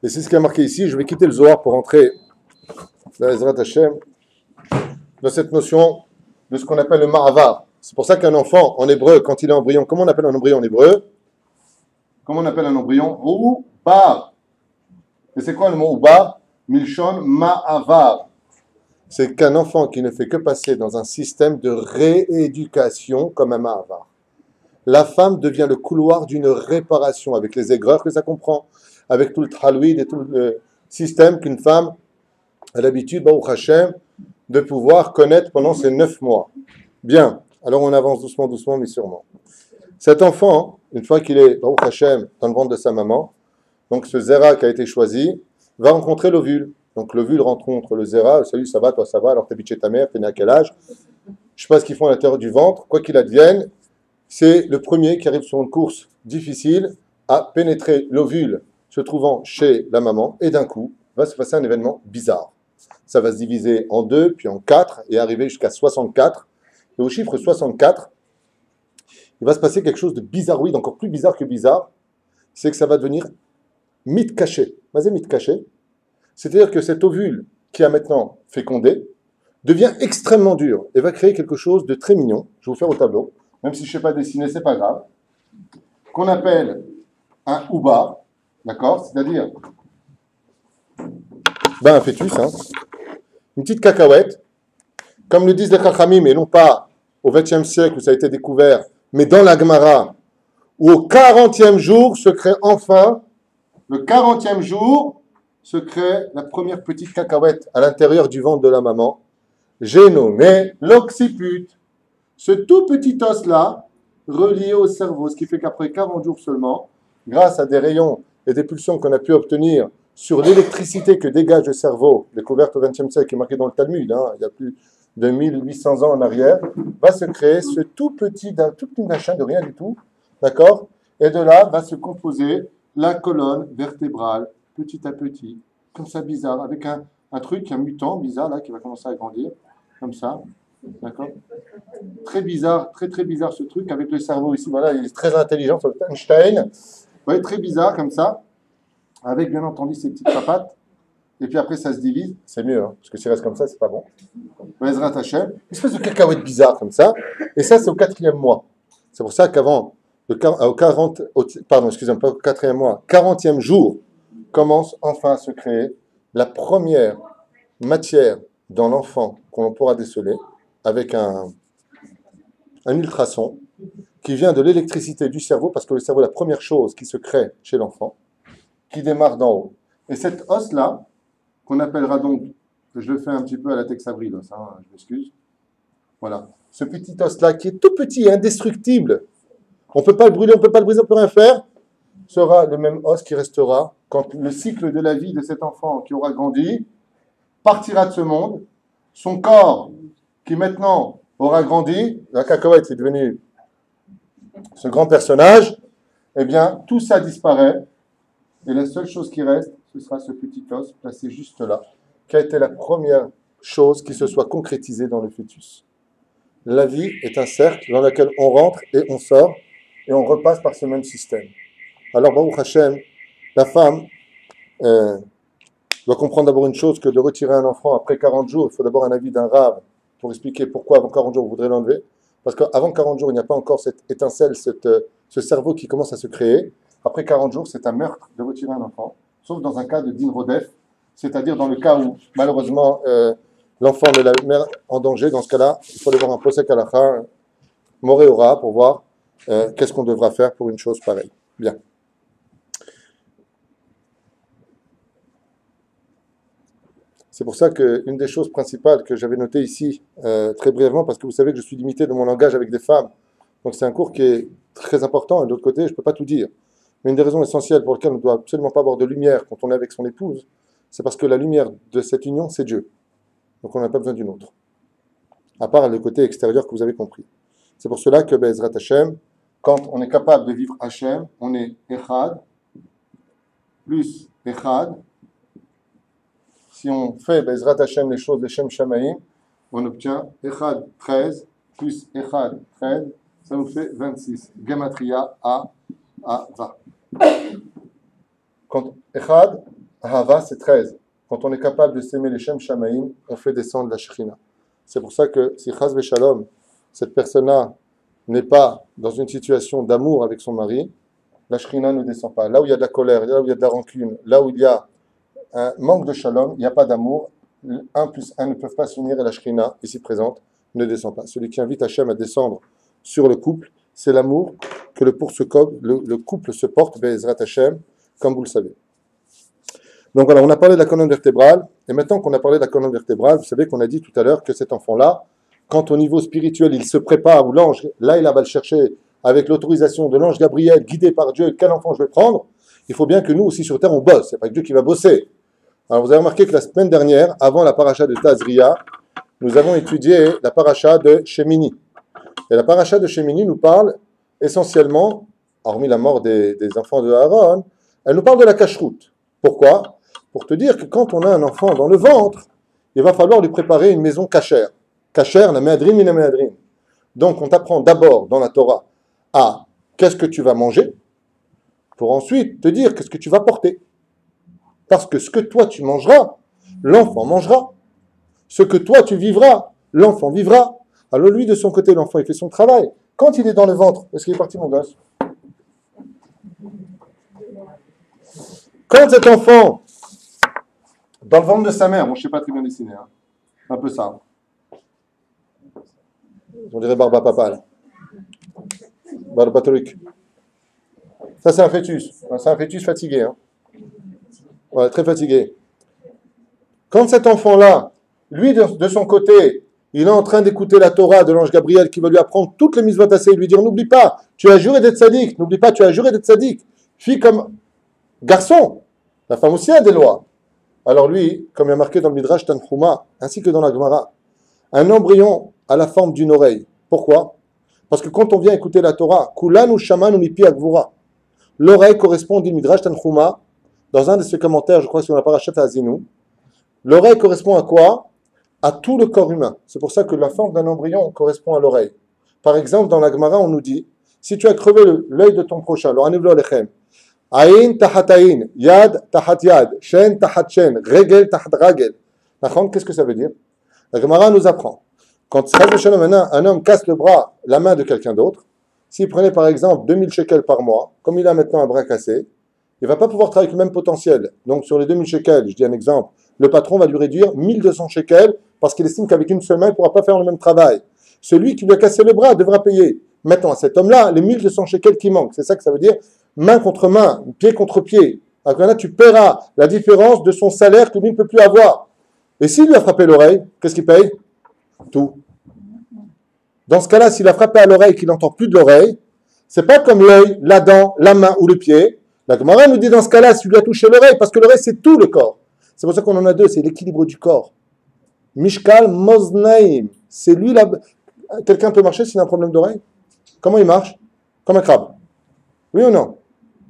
Et c'est ce qui a marqué ici. Je vais quitter le Zohar pour entrer dans Ezrat Hashem, dans cette notion de ce qu'on appelle le Ma'avar. C'est pour ça qu'un enfant, en hébreu, quand il est embryon, comment on appelle un embryon en hébreu? Comment on appelle un embryon? Oubar. Et c'est quoi le mot Oubar? Milshon Ma'avar. C'est qu'un enfant qui ne fait que passer dans un système de rééducation comme un Ma'avar. La femme devient le couloir d'une réparation avec les aigreurs que ça comprend, avec tout le tralouid et tout le système qu'une femme a l'habitude, Baruch Hashem, de pouvoir connaître pendant ces 9 mois. Bien, alors on avance doucement, mais sûrement. Cet enfant, une fois qu'il est, Baruch Hashem, dans le ventre de sa maman, donc ce zéra qui a été choisi, va rencontrer l'ovule. Donc l'ovule rencontre le zéra, salut, ça va, toi ça va, alors t'habites chez ta mère, t'es né à quel âge? Je sais pas ce qu'ils font à l'intérieur du ventre, quoi qu'il advienne, c'est le premier qui arrive sur une course difficile à pénétrer l'ovule se trouvant chez la maman, et d'un coup, va se passer un événement bizarre. Ça va se diviser en 2, puis en 4, et arriver jusqu'à 64. Et au chiffre 64, il va se passer quelque chose de bizarroïde, encore plus bizarre que bizarre, c'est que ça va devenir mythe caché. Mazé mythe caché, c'est-à-dire que cet ovule qui a maintenant fécondé devient extrêmement dur et va créer quelque chose de très mignon. Je vais vous faire au tableau, même si je ne sais pas dessiner, c'est pas grave, qu'on appelle un oubar, d'accord? C'est-à-dire un fœtus, hein, une petite cacahuète, comme le disent les Chachamim, et non pas au XXe siècle où ça a été découvert, mais dans la Gemara, où au 40e jour se crée enfin, le 40e jour, se crée la première petite cacahuète à l'intérieur du ventre de la maman. J'ai nommé l'occiput. Ce tout petit os-là, relié au cerveau, ce qui fait qu'après 40 jours seulement, grâce à des rayons et des pulsions qu'on a pu obtenir sur l'électricité que dégage le cerveau, découverte au XXe siècle, qui est marquée dans le Talmud, hein, il y a plus de 1800 ans en arrière, va se créer ce tout petit machin de rien du tout, d'accord? Et de là va se composer la colonne vertébrale, petit à petit, comme ça, bizarre, avec un truc, un mutant bizarre, là, qui va commencer à grandir, comme ça, d'accord? Très bizarre, très bizarre ce truc, avec le cerveau ici, voilà, il est très intelligent, c'est Einstein, ouais, très bizarre, comme ça, avec bien entendu ces petites papates, et puis après ça se divise, c'est mieux, hein, parce que s'il reste comme ça, c'est pas bon. Ezrat Hashem, une espèce de cacahuète bizarre comme ça, et ça c'est au 4e mois. C'est pour ça qu'avant, au 4e mois, 40e jour, commence enfin à se créer la première matière dans l'enfant qu'on pourra déceler avec un ultrason, qui vient de l'électricité du cerveau, parce que le cerveau est la première chose qui se crée chez l'enfant, qui démarre d'en haut. Et cet os-là, qu'on appellera donc, je le fais un petit peu à la Tex Avril, hein, je m'excuse, voilà, ce petit os-là qui est tout petit et indestructible, on ne peut pas le brûler, on ne peut pas le briser, on ne peut rien faire, sera le même os qui restera quand le cycle de la vie de cet enfant qui aura grandi partira de ce monde, son corps qui maintenant aura grandi, la cacahuète est devenue ce grand personnage, eh bien tout ça disparaît et la seule chose qui reste, ce sera ce petit os placé juste là, qui a été la première chose qui se soit concrétisée dans le fœtus. La vie est un cercle dans lequel on rentre et on sort et on repasse par ce même système. Alors, Baruch Hashem, la femme doit comprendre d'abord une chose, que de retirer un enfant après 40 jours, il faut d'abord un avis d'un rave pour expliquer pourquoi avant 40 jours vous voudrez l'enlever. Parce qu'avant 40 jours, il n'y a pas encore cette étincelle, ce cerveau qui commence à se créer. Après 40 jours, c'est un meurtre de retirer un enfant, sauf dans un cas de din rodef, c'est-à-dire dans le cas où, malheureusement, l'enfant met la mère en danger. Dans ce cas-là, il faut aller voir un posek halakha, moré ora, pour voir qu'est-ce qu'on devra faire pour une chose pareille. Bien. C'est pour ça qu'une des choses principales que j'avais notées ici, très brièvement, parce que vous savez que je suis limité de mon langage avec des femmes, donc c'est un cours qui est très important, et de l'autre côté, je ne peux pas tout dire. Mais une des raisons essentielles pour lesquelles on ne doit absolument pas avoir de lumière quand on est avec son épouse, c'est parce que la lumière de cette union, c'est Dieu. Donc on n'a pas besoin d'une autre. À part le côté extérieur que vous avez compris. C'est pour cela que Be'ezrat Hashem, quand on est capable de vivre Hashem, on est Echad, plus Echad. Si on fait Be'ezrat Hashem les choses de Shem Shamaim, on obtient Echad 13 plus Echad 13, ça nous fait 26. Gematria A, Va. Quand Echad, Ahava, c'est 13. Quand on est capable de s'aimer les Shem Shamaim, on fait descendre la Shekhinah. C'est pour ça que si Chaz Veshalom, cette personne-là n'est pas dans une situation d'amour avec son mari, la Shekhinah ne descend pas. Là où il y a de la colère, là où il y a de la rancune, là où il y a un manque de Shalom, il n'y a pas d'amour, 1 plus 1 ne peuvent pas s'unir et la Shekhinah, ici présente, ne descend pas. Celui qui invite Hachem à descendre sur le couple, c'est l'amour que le couple se porte, Be'ezrat Hashem, comme vous le savez. Donc voilà, on a parlé de la colonne vertébrale, et maintenant qu'on a parlé de la colonne vertébrale, vous savez qu'on a dit tout à l'heure que cet enfant-là, quand au niveau spirituel il se prépare, ou l'ange, là il va le chercher avec l'autorisation de l'ange Gabriel, guidé par Dieu, quel enfant je vais prendre, il faut bien que nous aussi sur terre on bosse, c'est pas que Dieu qui va bosser. Alors vous avez remarqué que la semaine dernière, avant la paracha de Tazria, nous avons étudié la paracha de Shemini. Et la paracha de Shemini nous parle essentiellement, hormis la mort des enfants de Aaron, elle nous parle de la cacheroute. Pourquoi ? Pour te dire que quand on a un enfant dans le ventre, il va falloir lui préparer une maison cachère. Cachère, la méadrine, la méadrine. Donc on t'apprend d'abord dans la Torah à qu'est-ce que tu vas manger, pour ensuite te dire qu'est-ce que tu vas porter. Parce que ce que toi tu mangeras, l'enfant mangera. Ce que toi tu vivras, l'enfant vivra. Alors lui, de son côté, l'enfant, il fait son travail. Quand il est dans le ventre, est-ce qu'il est parti mon gosse ? Quand cet enfant, dans le ventre de sa mère, bon, je ne sais pas très bien dessiner, hein, un peu ça. On dirait Barba Papa, là. Barba Truc. Ça, c'est un fœtus. C'est un fœtus fatigué. Hein. Voilà, très fatigué. Quand cet enfant-là, lui, de son côté, il est en train d'écouter la Torah de l'ange Gabriel qui va lui apprendre toutes les mitzvot assez et lui dire n'oublie pas, tu as juré d'être sadique, n'oublie pas, tu as juré d'être sadique. Fille comme garçon, la femme aussi a des lois. Alors lui, comme il y a marqué dans le Midrash Tanchuma, ainsi que dans la Gemara, un embryon a la forme d'une oreille. Pourquoi ? Parce que quand on vient écouter la Torah, Kulanu Shamanu Mipi Agvura, l'oreille correspond, dit le Midrash Tanchuma, dans un de ses commentaires, je crois que c'est dans la Parashat Azinu, l'oreille correspond à quoi ? À tout le corps humain. C'est pour ça que la forme d'un embryon correspond à l'oreille. Par exemple, dans la Gemara, on nous dit, si tu as crevé l'œil de ton prochain, alors anivlo alechem, aïn tahat aïn, yad tahat yad, shen tahat shen, regel tahat ragel. Qu'est-ce que ça veut dire ? La Gemara nous apprend, quand un homme casse le bras, la main de quelqu'un d'autre, s'il prenait par exemple 2000 shekels par mois, comme il a maintenant un bras cassé, il ne va pas pouvoir travailler avec le même potentiel. Donc sur les 2000 shekels, je dis un exemple, le patron va lui réduire 1200 shekels parce qu'il estime qu'avec une seule main, il ne pourra pas faire le même travail. Celui qui lui a cassé le bras devra payer Maintenant, à cet homme-là, les 1200 shekels qui manquent, c'est ça que ça veut dire, main contre main, pied contre pied. Alors là, tu paieras la différence de son salaire que lui ne peut plus avoir. Et s'il lui a frappé l'oreille, qu'est-ce qu'il paye? Tout. Dans ce cas-là, s'il a frappé à l'oreille et qu'il n'entend plus de l'oreille, c'est pas comme l'œil, la dent, la main ou le pied. La Gemara nous dit dans ce cas-là, s'il lui a touché l'oreille, parce que l'oreille, c'est tout le corps. C'est pour ça qu'on en a deux, c'est l'équilibre du corps. Mishkal Moznaim. C'est lui là. Quelqu'un peut marcher s'il a un problème d'oreille? Comment il marche? Comme un crabe. Oui ou non?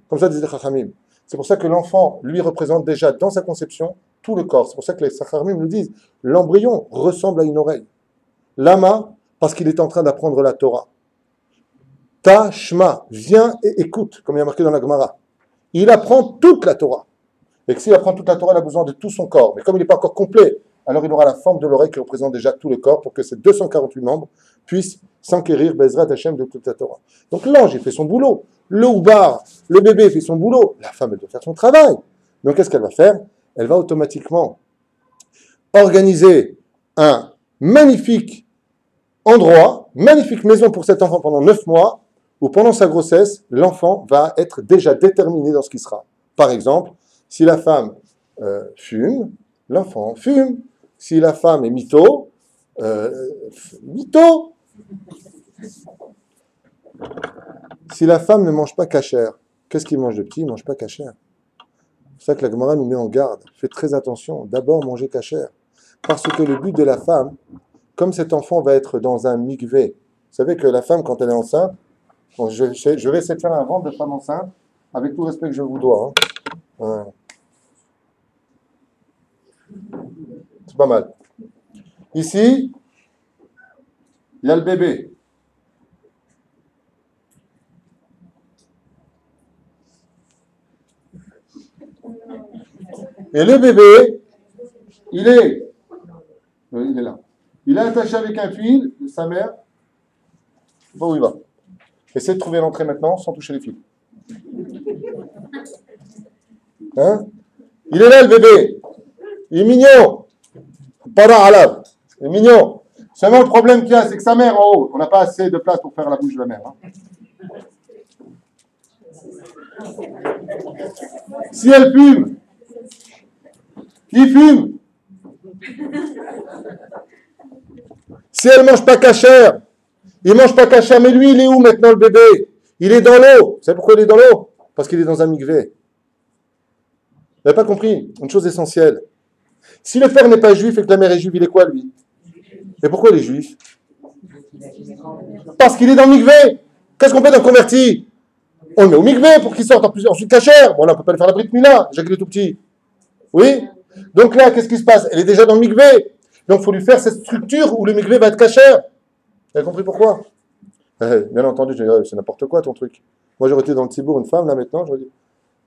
Comme ça disait les Chachamim. C'est pour ça que l'enfant, lui, représente déjà dans sa conception tout le corps. C'est pour ça que les Chachamim nous disent l'embryon ressemble à une oreille. Lama, parce qu'il est en train d'apprendre la Torah. Ta Shma, viens et écoute, comme il y a marqué dans la Gemara. Il apprend toute la Torah. Et que s'il apprend toute la Torah, il a besoin de tout son corps. Mais comme il n'est pas encore complet, alors il aura la forme de l'oreille qui représente déjà tout le corps pour que ces 248 membres puissent s'enquérir Bezrat Hashem de toute la Torah. Donc l'ange, il fait son boulot. Le oubar, le bébé fait son boulot. La femme, elle doit faire son travail. Donc qu'est-ce qu'elle va faire? Elle va automatiquement organiser un magnifique endroit, magnifique maison pour cet enfant pendant 9 mois, où pendant sa grossesse, l'enfant va être déjà déterminé dans ce qui sera. Par exemple, si la femme fume, l'enfant fume. Si la femme est mytho, mytho. Si la femme ne mange pas cachère, qu'est-ce qu'il mange de petit? Il ne mange pas cachère. C'est pour ça que la Gemara nous met en garde. Faites très attention, d'abord manger cachère. Parce que le but de la femme, comme cet enfant va être dans un mikvé, vous savez que la femme, quand elle est enceinte, bon, je vais essayer de faire un ventre de femme enceinte, avec tout le respect que je vous dois. Hein. C'est pas mal. Ici, il y a le bébé. Et le bébé, il est là. Il est attaché avec un fil de sa mère. Je sais pas où il va. Essayez de trouver l'entrée maintenant sans toucher les fils. Hein? Il est là le bébé. Il est mignon. Para Alav. Il est mignon. Seulement le problème qu'il y a, c'est que sa mère en haut, on n'a pas assez de place pour faire la bouche de la mère. Hein? Si elle fume, qui fume? Si elle ne mange pas cachère, il ne mange pas cachère, mais lui, il est où maintenant le bébé? Il est dans l'eau. Vous savez pourquoi il est dans l'eau? Parce qu'il est dans un mikvé. Vous n'avez pas compris une chose essentielle. Si le père n'est pas juif et que la mère est juive, il est quoi lui? Et pourquoi il est juif? Parce qu'il est dans le mikvé. Qu'est-ce qu'on fait d'un converti? On le met au mikvé pour qu'il sorte ensuite cachère. Bon là, on ne peut pas lui faire la brit mila, Jacques il est tout petit. Oui? Donc là, qu'est-ce qui se passe? Elle est déjà dans le mikvé. Donc il faut lui faire cette structure où le mikvé va être cachère. Vous avez compris pourquoi? Bien entendu, je dis, c'est n'importe quoi ton truc. Moi j'aurais été dans le Tzibour, une femme là maintenant, j'aurais dit,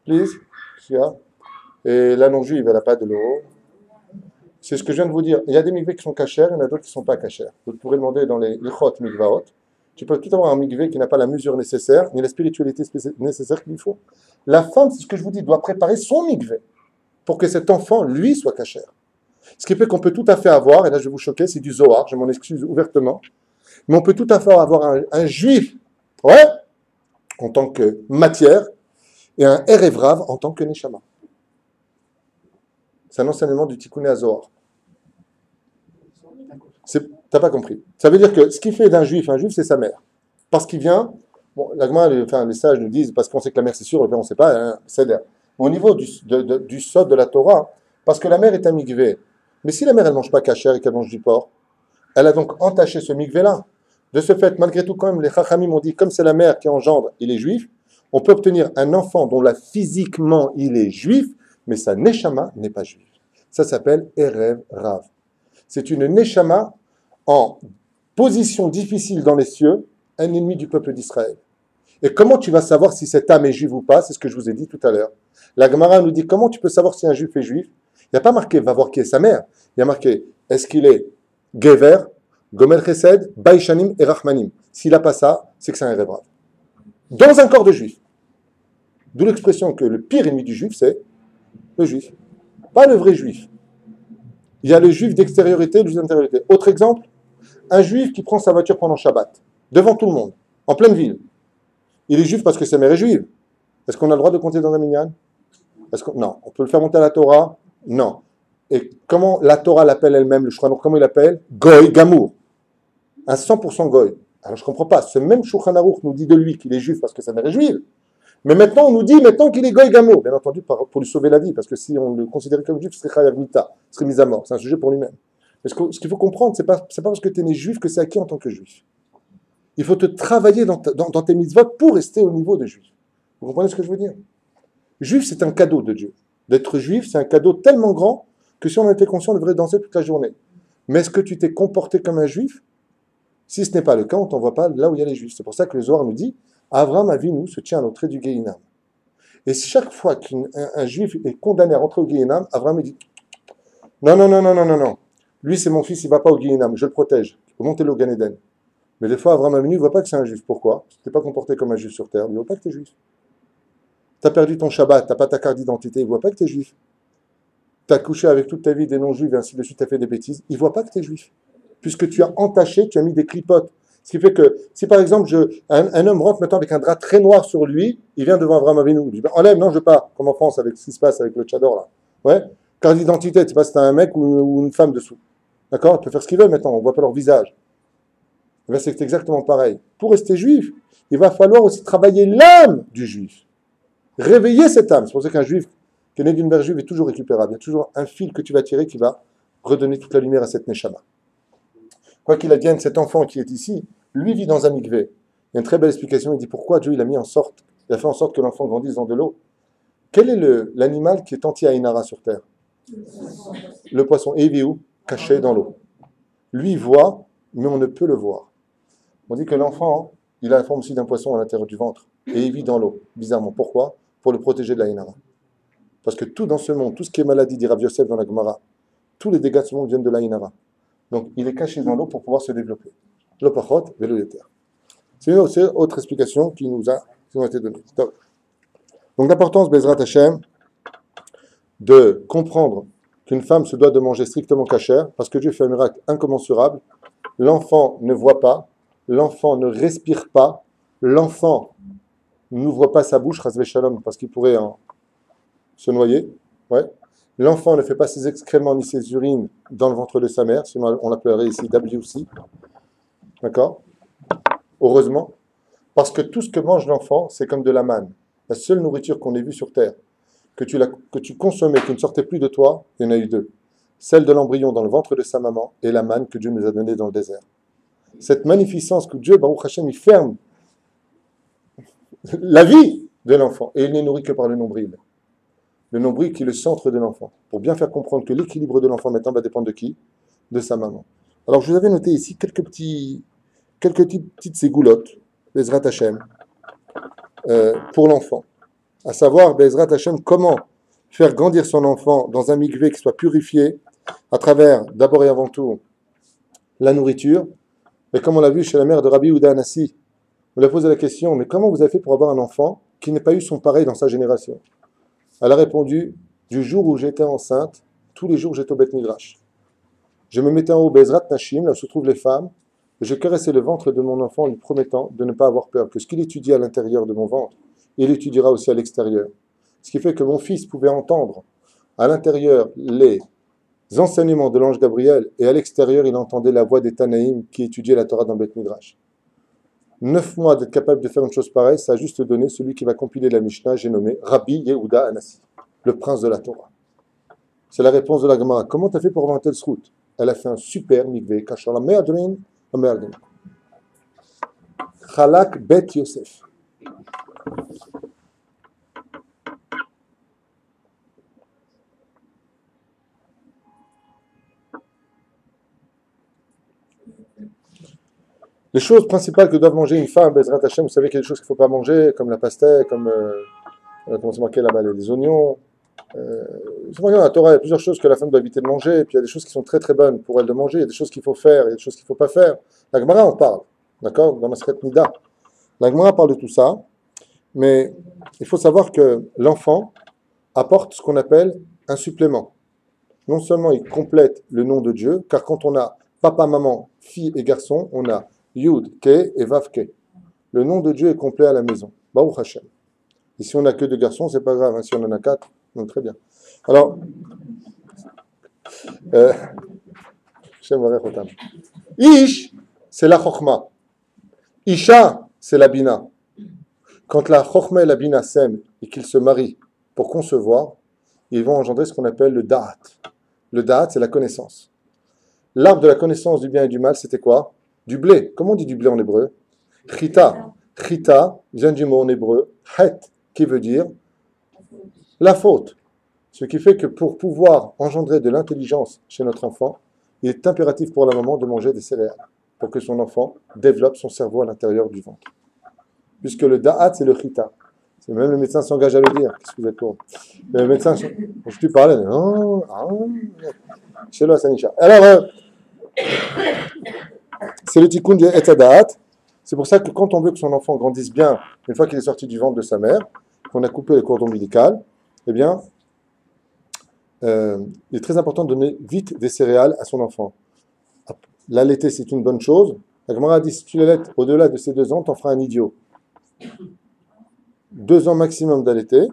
please, et la non-juive, elle n'a pas de l'eau. C'est ce que je viens de vous dire. Il y a des mikvés qui sont cachères, il y en a d'autres qui ne sont pas cachères. Vous pourrez demander dans les chot mikvaot. Tu peux tout avoir un mikvé qui n'a pas la mesure nécessaire, ni la spiritualité nécessaire qu'il faut. La femme, c'est ce que je vous dis, doit préparer son mikvé pour que cet enfant, lui, soit cachère. Ce qui fait qu'on peut tout à fait avoir, et là je vais vous choquer, c'est du Zohar, je m'en excuse ouvertement, mais on peut tout à fait avoir un juif, ouais, en tant que matière, et un Erev Rav en tant que Neshama. C'est un enseignement du Tikkun HaZohar. T'as pas compris. Ça veut dire que ce qui fait d'un juif un juif, c'est sa mère. Parce qu'il vient, bon, les sages nous disent, parce qu'on sait que la mère c'est sûr, le père on ne sait pas, hein, c'est d'air. Au niveau du sod de la Torah, parce que la mère est un mikvé. Mais si la mère elle ne mange pas cachère et qu'elle mange du porc, elle a donc entaché ce mikvé-là. De ce fait, malgré tout, quand même, les chachamim ont dit, comme c'est la mère qui engendre, il est juif, on peut obtenir un enfant dont là, physiquement, il est juif, mais sa neshama n'est pas juive. Ça s'appelle Erev Rav. C'est une neshama en position difficile dans les cieux, un ennemi du peuple d'Israël. Et comment tu vas savoir si cette âme est juive ou pas? C'est ce que je vous ai dit tout à l'heure. La Gemara nous dit, comment tu peux savoir si un juif est juif? Il n'y a pas marqué, va voir qui est sa mère. Il y a marqué, est-ce qu'il est Gever, Gomer Chesed, Baïchanim et Rachmanim. S'il n'a pas ça, c'est que c'est un Erev Rav. Dans un corps de juif. D'où l'expression que le pire ennemi du juif, c'est le juif. Pas le vrai juif. Il y a le juif d'extériorité et le juif d'intériorité. Autre exemple, un juif qui prend sa voiture pendant Shabbat, devant tout le monde. en pleine ville. Il est juif parce que sa mère est juive. Est-ce qu'on a le droit de compter dans un minyan? Non. On peut le faire monter à la Torah? Non. Et comment la Torah l'appelle elle-même, le Shulchan Aruch, comment il l'appelle? Goy Gamour. Un 100% Goy. Alors je ne comprends pas. Ce même Shulchan Aruch nous dit de lui qu'il est juif parce que sa mère est juive. Mais maintenant, on nous dit qu'il est Goy Gamour. Bien entendu, pour lui sauver la vie. Parce que si on le considérait comme juif, ce serait Chayav Mita, ce serait mis à mort. C'est un sujet pour lui-même. Mais ce qu'il faut comprendre, c'est pas parce que tu es né juif que c'est acquis en tant que juif. Il faut te travailler dans tes mitzvot pour rester au niveau de juif. Vous comprenez ce que je veux dire? Juif, c'est un cadeau de Dieu. D'être juif, c'est un cadeau tellement grand que si on en était conscient, on devrait danser toute la journée. Mais est-ce que tu t'es comporté comme un juif? Si ce n'est pas le cas, on ne t'envoie pas là où il y a les juifs. C'est pour ça que le Zohar nous dit Avraham Avinu se tient à l'entrée du Gehinam. Et chaque fois qu'un juif est condamné à rentrer au Gehinam, Avraham dit non. Lui, c'est mon fils, il ne va pas au Gehinam, je le protège. Il peut monter le Gan Eden. Mais des fois, Avraham Avinu ne voit pas que c'est un juif. Pourquoi? Parce que tu n'es pas comporté comme un juif sur terre. Il ne voit pas que tu es juif. Tu as perdu ton Shabbat, tu n'as pas ta carte d'identité, il ne voit pas que tu es juif. Tu as couché avec toute ta vie des non-juifs et ainsi de suite, tu as fait des bêtises, il ne voit pas que tu es juif. Puisque tu as entaché, tu as mis des clipotes. Ce qui fait que, si par exemple, un homme rentre maintenant avec un drap très noir sur lui, il vient devant Avraham Avinu, il dit enlève, non, je ne veux pas, comme en France avec ce qui se passe avec le tchador là. Ouais, carte d'identité, tu sais pas si c'est un mec ou une femme dessous. D'accord? Il peut faire ce qu'il veut maintenant, on ne voit pas leur visage. Ben, c'est exactement pareil. Pour rester juif, il va falloir aussi travailler l'âme du juif. Réveiller cette âme. C'est pour ça qu'un juif qui est né d'une mère juive est toujours récupérable. Il y a toujours un fil que tu vas tirer qui va redonner toute la lumière à cette neshama. Quoi qu'il advienne, cet enfant qui est ici, lui vit dans un mikvé. Il y a une très belle explication. Il dit pourquoi Dieu il a fait en sorte que l'enfant grandisse dans de l'eau. Quel est l'animal qui est anti-Ainara sur terre? Le poisson. Et il vit où? Caché dans l'eau. Lui il voit, mais on ne peut le voir. On dit que l'enfant, il a la forme aussi d'un poisson à l'intérieur du ventre. Et il vit dans l'eau. Bizarrement. Pourquoi? Pour le protéger de l'Ainara. Parce que tout dans ce monde, tout ce qui est maladie, dit Rav Yosef dans la Gemara, tous les dégâts de ce monde viennent de l'Ainara. Donc il est caché dans l'eau pour pouvoir se développer. L'opachot, vélo yeter. C'est une autre explication qui nous a été donnée. Donc l'importance, Bezrat Hashem, de comprendre qu'une femme se doit de manger strictement cachère, parce que Dieu fait un miracle incommensurable. L'enfant ne voit pas, l'enfant ne respire pas, l'enfant n'ouvre pas sa bouche, Chasvé Shalom, parce qu'il pourrait se noyer. Ouais. L'enfant ne fait pas ses excréments ni ses urines dans le ventre de sa mère, sinon on l'appellerait ici WC. D'accord? Heureusement. Parce que tout ce que mange l'enfant, c'est comme de la manne. La seule nourriture qu'on ait vue sur terre, que tu consommais, qui ne sortait plus de toi, il y en a eu deux. Celle de l'embryon dans le ventre de sa maman et la manne que Dieu nous a donnée dans le désert. Cette magnificence que Dieu, Baruch Hashem, il ferme la vie de l'enfant. Et il n'est nourri que par le nombril. Le nombril qui est le centre de l'enfant. Pour bien faire comprendre que l'équilibre de l'enfant maintenant va dépendre de qui? De sa maman. Alors je vous avais noté ici quelques petites ségoulottes, Bezrat Hashem, pour l'enfant. À savoir, Bezrat Hashem, comment faire grandir son enfant dans un mikvé qui soit purifié à travers, d'abord et avant tout, la nourriture. Et comme on l'a vu chez la mère de Rabbi Yehuda Hanassi, on lui a posé la question, mais comment vous avez fait pour avoir un enfant qui n'ait pas eu son pareil dans sa génération? Elle a répondu, du jour où j'étais enceinte, tous les jours j'étais au Beth Midrash. Je me mettais en haut, Bezrat Nashim, là où se trouvent les femmes, et je caressais le ventre de mon enfant en lui promettant de ne pas avoir peur, que ce qu'il étudie à l'intérieur de mon ventre, il étudiera aussi à l'extérieur. Ce qui fait que mon fils pouvait entendre à l'intérieur les enseignements de l'ange Gabriel, et à l'extérieur il entendait la voix des Tanaïm qui étudiaient la Torah dans Beth Midrash. 9 mois d'être capable de faire une chose pareille, ça a juste donné celui qui va compiler la Mishnah, j'ai nommé Rabbi Yehuda Hanassi, le prince de la Torah. C'est la réponse de la Gemara. Comment tu as fait pour inventer le srout? Elle a fait un super mikvé, kachar la me'adrin, la me'adrin. Chalak Bet Yosef. Les choses principales que doivent manger une femme, Bezrat Hashem, vous savez qu'il y a des choses qu'il ne faut pas manger, comme la pastèque, comme comment c'est marqué là-bas, les oignons. Dans la Torah, il y a plusieurs choses que la femme doit éviter de manger, et puis il y a des choses qui sont très très bonnes pour elle de manger, il y a des choses qu'il faut faire, il y a des choses qu'il ne faut pas faire. La Gemara en parle, d'accord? Dans Maseret Nida. La Gemara parle de tout ça, mais il faut savoir que l'enfant apporte ce qu'on appelle un supplément. Non seulement il complète le nom de Dieu, car quand on a papa, maman, fille et garçon, on a Yud, Ke et Vav, Ke. Le nom de Dieu est complet à la maison. Baruch Hashem. Et si on n'a que 2 garçons, c'est pas grave. Hein. Si on en a 4, donc très bien. Alors, Hashem varech otam. Ish, c'est la chokhma. Isha, c'est la bina. Quand la chokhma et la bina s'aiment et qu'ils se marient pour concevoir, ils vont engendrer ce qu'on appelle le da'at. Le da'at, c'est la connaissance. L'arbre de la connaissance du bien et du mal, c'était quoi? Du blé. Comment on dit du blé en hébreu? Chita. Chita vient du mot en hébreu, het, qui veut dire la faute. Ce qui fait que pour pouvoir engendrer de l'intelligence chez notre enfant, il est impératif pour la maman de manger des céréales, pour que son enfant développe son cerveau à l'intérieur du ventre. Puisque le da'at, c'est le chita. C'est même le médecin s'engage à le dire. Qu'est-ce que vous êtes pour? Le médecin, je te parle, chez le Sanisha. Alors, c'est le tikkun du etadaat. C'est pour ça que quand on veut que son enfant grandisse bien, une fois qu'il est sorti du ventre de sa mère, qu'on a coupé les cordons ombilicales, eh bien, il est très important de donner vite des céréales à son enfant. L'allaiter, c'est une bonne chose. La Gemara a dit, si tu l'allaites au-delà de ces 2 ans, t'en feras un idiot. 2 ans maximum d'allaiter,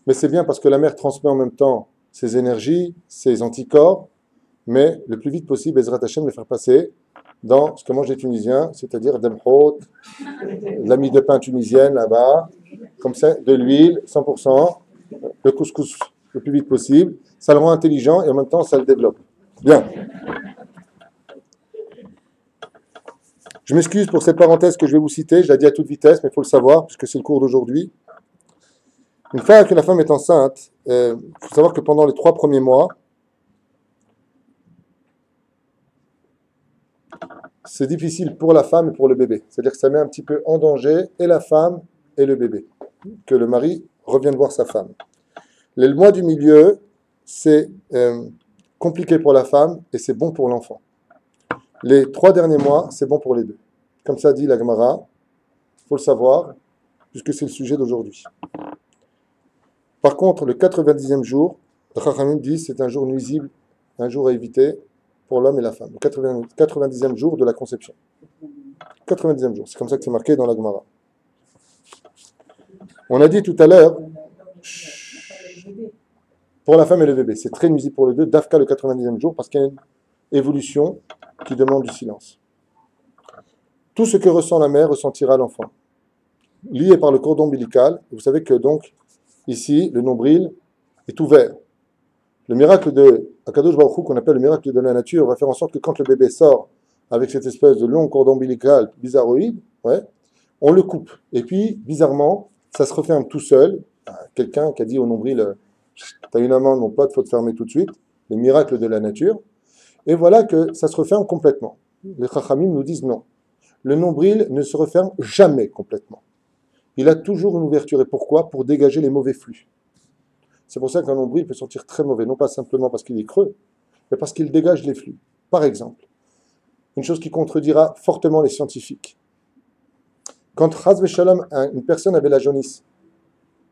mais c'est bien parce que la mère transmet en même temps ses énergies, ses anticorps, mais le plus vite possible, Ezrat Hashem, le faire passer dans ce que mangent les Tunisiens, c'est-à-dire demhot, la mie de pain tunisienne là-bas, comme ça, de l'huile, 100%, le couscous le plus vite possible. Ça le rend intelligent et en même temps, ça le développe. Bien. Je m'excuse pour cette parenthèse que je vais vous citer, je la dis à toute vitesse, mais il faut le savoir, puisque c'est le cours d'aujourd'hui. Une fois que la femme est enceinte, il faut savoir que pendant les 3 premiers mois, c'est difficile pour la femme et pour le bébé. C'est-à-dire que ça met un petit peu en danger et la femme et le bébé. Que le mari revienne voir sa femme. Le mois du milieu, c'est compliqué pour la femme et c'est bon pour l'enfant. Les 3 derniers mois, c'est bon pour les 2. Comme ça dit la Gemara, il faut le savoir, puisque c'est le sujet d'aujourd'hui. Par contre, le 90e jour, le Chachamim dit c'est un jour nuisible, un jour à éviter pour l'homme et la femme. Le 90e jour de la conception. 90e jour, c'est comme ça que c'est marqué dans la Gemara. On a dit tout à l'heure, pour la femme et le bébé, c'est très nuisible pour les 2, d'Afka le 90e jour, parce qu'il y a une évolution qui demande du silence. Tout ce que ressent la mère ressentira l'enfant. Lié par le cordon ombilical, vous savez que donc, ici, le nombril est ouvert. Le miracle de Akadosh Baruch Hu, qu'on appelle le miracle de la nature, va faire en sorte que quand le bébé sort avec cette espèce de long cordon ombilical bizarroïde, on le coupe. Et puis, bizarrement, ça se referme tout seul. Quelqu'un qui a dit au nombril, t'as une amende, mon pote, faut te fermer tout de suite. Le miracle de la nature. Et voilà que ça se referme complètement. Les Chachamim nous disent non. Le nombril ne se referme jamais complètement. Il a toujours une ouverture. Et pourquoi? Pour dégager les mauvais flux. C'est pour ça qu'un nombril peut sortir très mauvais, non pas simplement parce qu'il est creux, mais parce qu'il dégage les flux. Par exemple, une chose qui contredira fortement les scientifiques. Quand Chaz v'Shalom, une personne avait la jaunisse,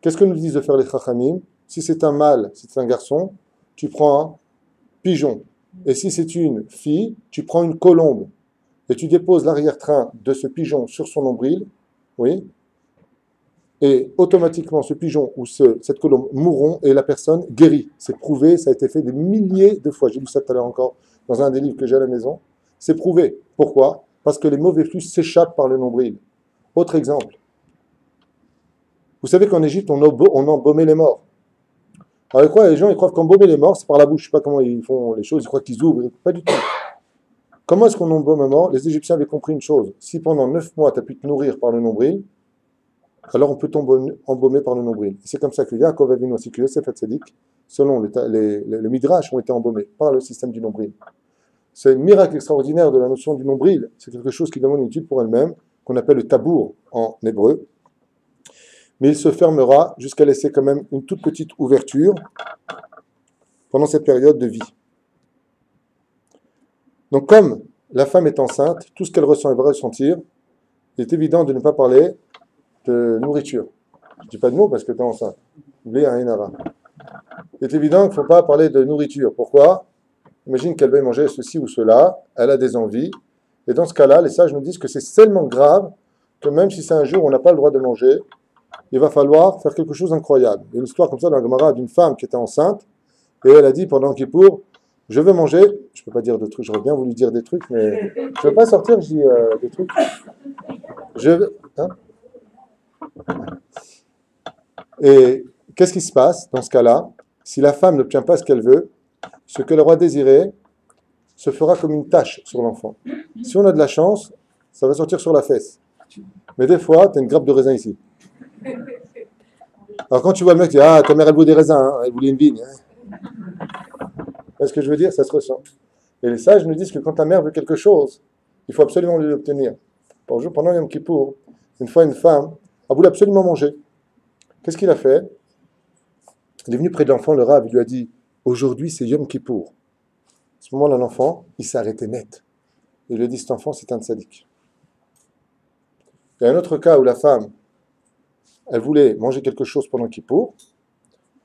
qu'est-ce que nous disent de faire les Chachamim? Si c'est un mâle, si c'est un garçon, tu prends un pigeon. Et si c'est une fille, tu prends une colombe. Et tu déposes l'arrière-train de ce pigeon sur son nombril, oui, et automatiquement ce pigeon ou cette colombe mourront et la personne guérit. C'est prouvé, ça a été fait des milliers de fois. J'ai lu ça tout à l'heure encore dans un des livres que j'ai à la maison. C'est prouvé. Pourquoi? Parce que les mauvais flux s'échappent par le nombril. Autre exemple. Vous savez qu'en Égypte, on embaumait les morts. Alors quoi, les gens ils croient qu'embaumer les morts, c'est par la bouche. Je ne sais pas comment ils font les choses, ils croient qu'ils ouvrent. Pas du tout. Comment est-ce qu'on embaume un mort? Les Égyptiens avaient compris une chose. Si pendant 9 mois, tu as pu te nourrir par le nombril, alors on peut t'embaumer par le nombril. C'est comme ça que Yaakov Avinu ainsi que Yosef Hatzadik, selon le Midrash, ont été embaumés par le système du nombril. C'est un miracle extraordinaire de la notion du nombril. C'est quelque chose qui demande une étude pour elle-même, qu'on appelle le tabour en hébreu. Mais il se fermera jusqu'à laisser quand même une toute petite ouverture pendant cette période de vie. Donc comme la femme est enceinte, tout ce qu'elle ressent et va ressentir, il est évident de ne pas parler de nourriture. Je ne dis pas de mots parce que tu es enceinte. Oublie un Inara. Il est évident qu'il ne faut pas parler de nourriture. Pourquoi? Imagine qu'elle veuille manger ceci ou cela, elle a des envies, et dans ce cas-là, les sages nous disent que c'est tellement grave que même si c'est un jour où on n'a pas le droit de manger, il va falloir faire quelque chose d'incroyable. Il y a une histoire comme ça dans la Gemara d'une femme qui était enceinte, et elle a dit pendant Kippour, je veux manger, je ne peux pas dire de trucs, j'aurais bien voulu dire des trucs, mais je ne veux pas sortir, je dis des trucs. Je veux, hein. Et qu'est-ce qui se passe dans ce cas-là? Si la femme n'obtient pas ce qu'elle veut, ce que le roi désirait se fera comme une tache sur l'enfant. Si on a de la chance, ça va sortir sur la fesse. Mais des fois, tu as une grappe de raisin ici. Alors quand tu vois le mec qui dit ah, ta mère elle voulait des raisins, hein, elle voulait une vigne. Hein. C'est ce que je veux dire, ça se ressent. Et les sages nous disent que quand ta mère veut quelque chose, il faut absolument l'obtenir. Pendant Yom Kippour, une fois une femme a voulu absolument manger. Qu'est-ce qu'il a fait? Il est venu près de l'enfant, le Rav, il lui a dit aujourd'hui c'est Yom Kippour. À ce moment-là, l'enfant, il s'est arrêté net. Il lui a dit cet enfant c'est un tzaddik. Il y a un autre cas où la femme, elle voulait manger quelque chose pendant Kippour,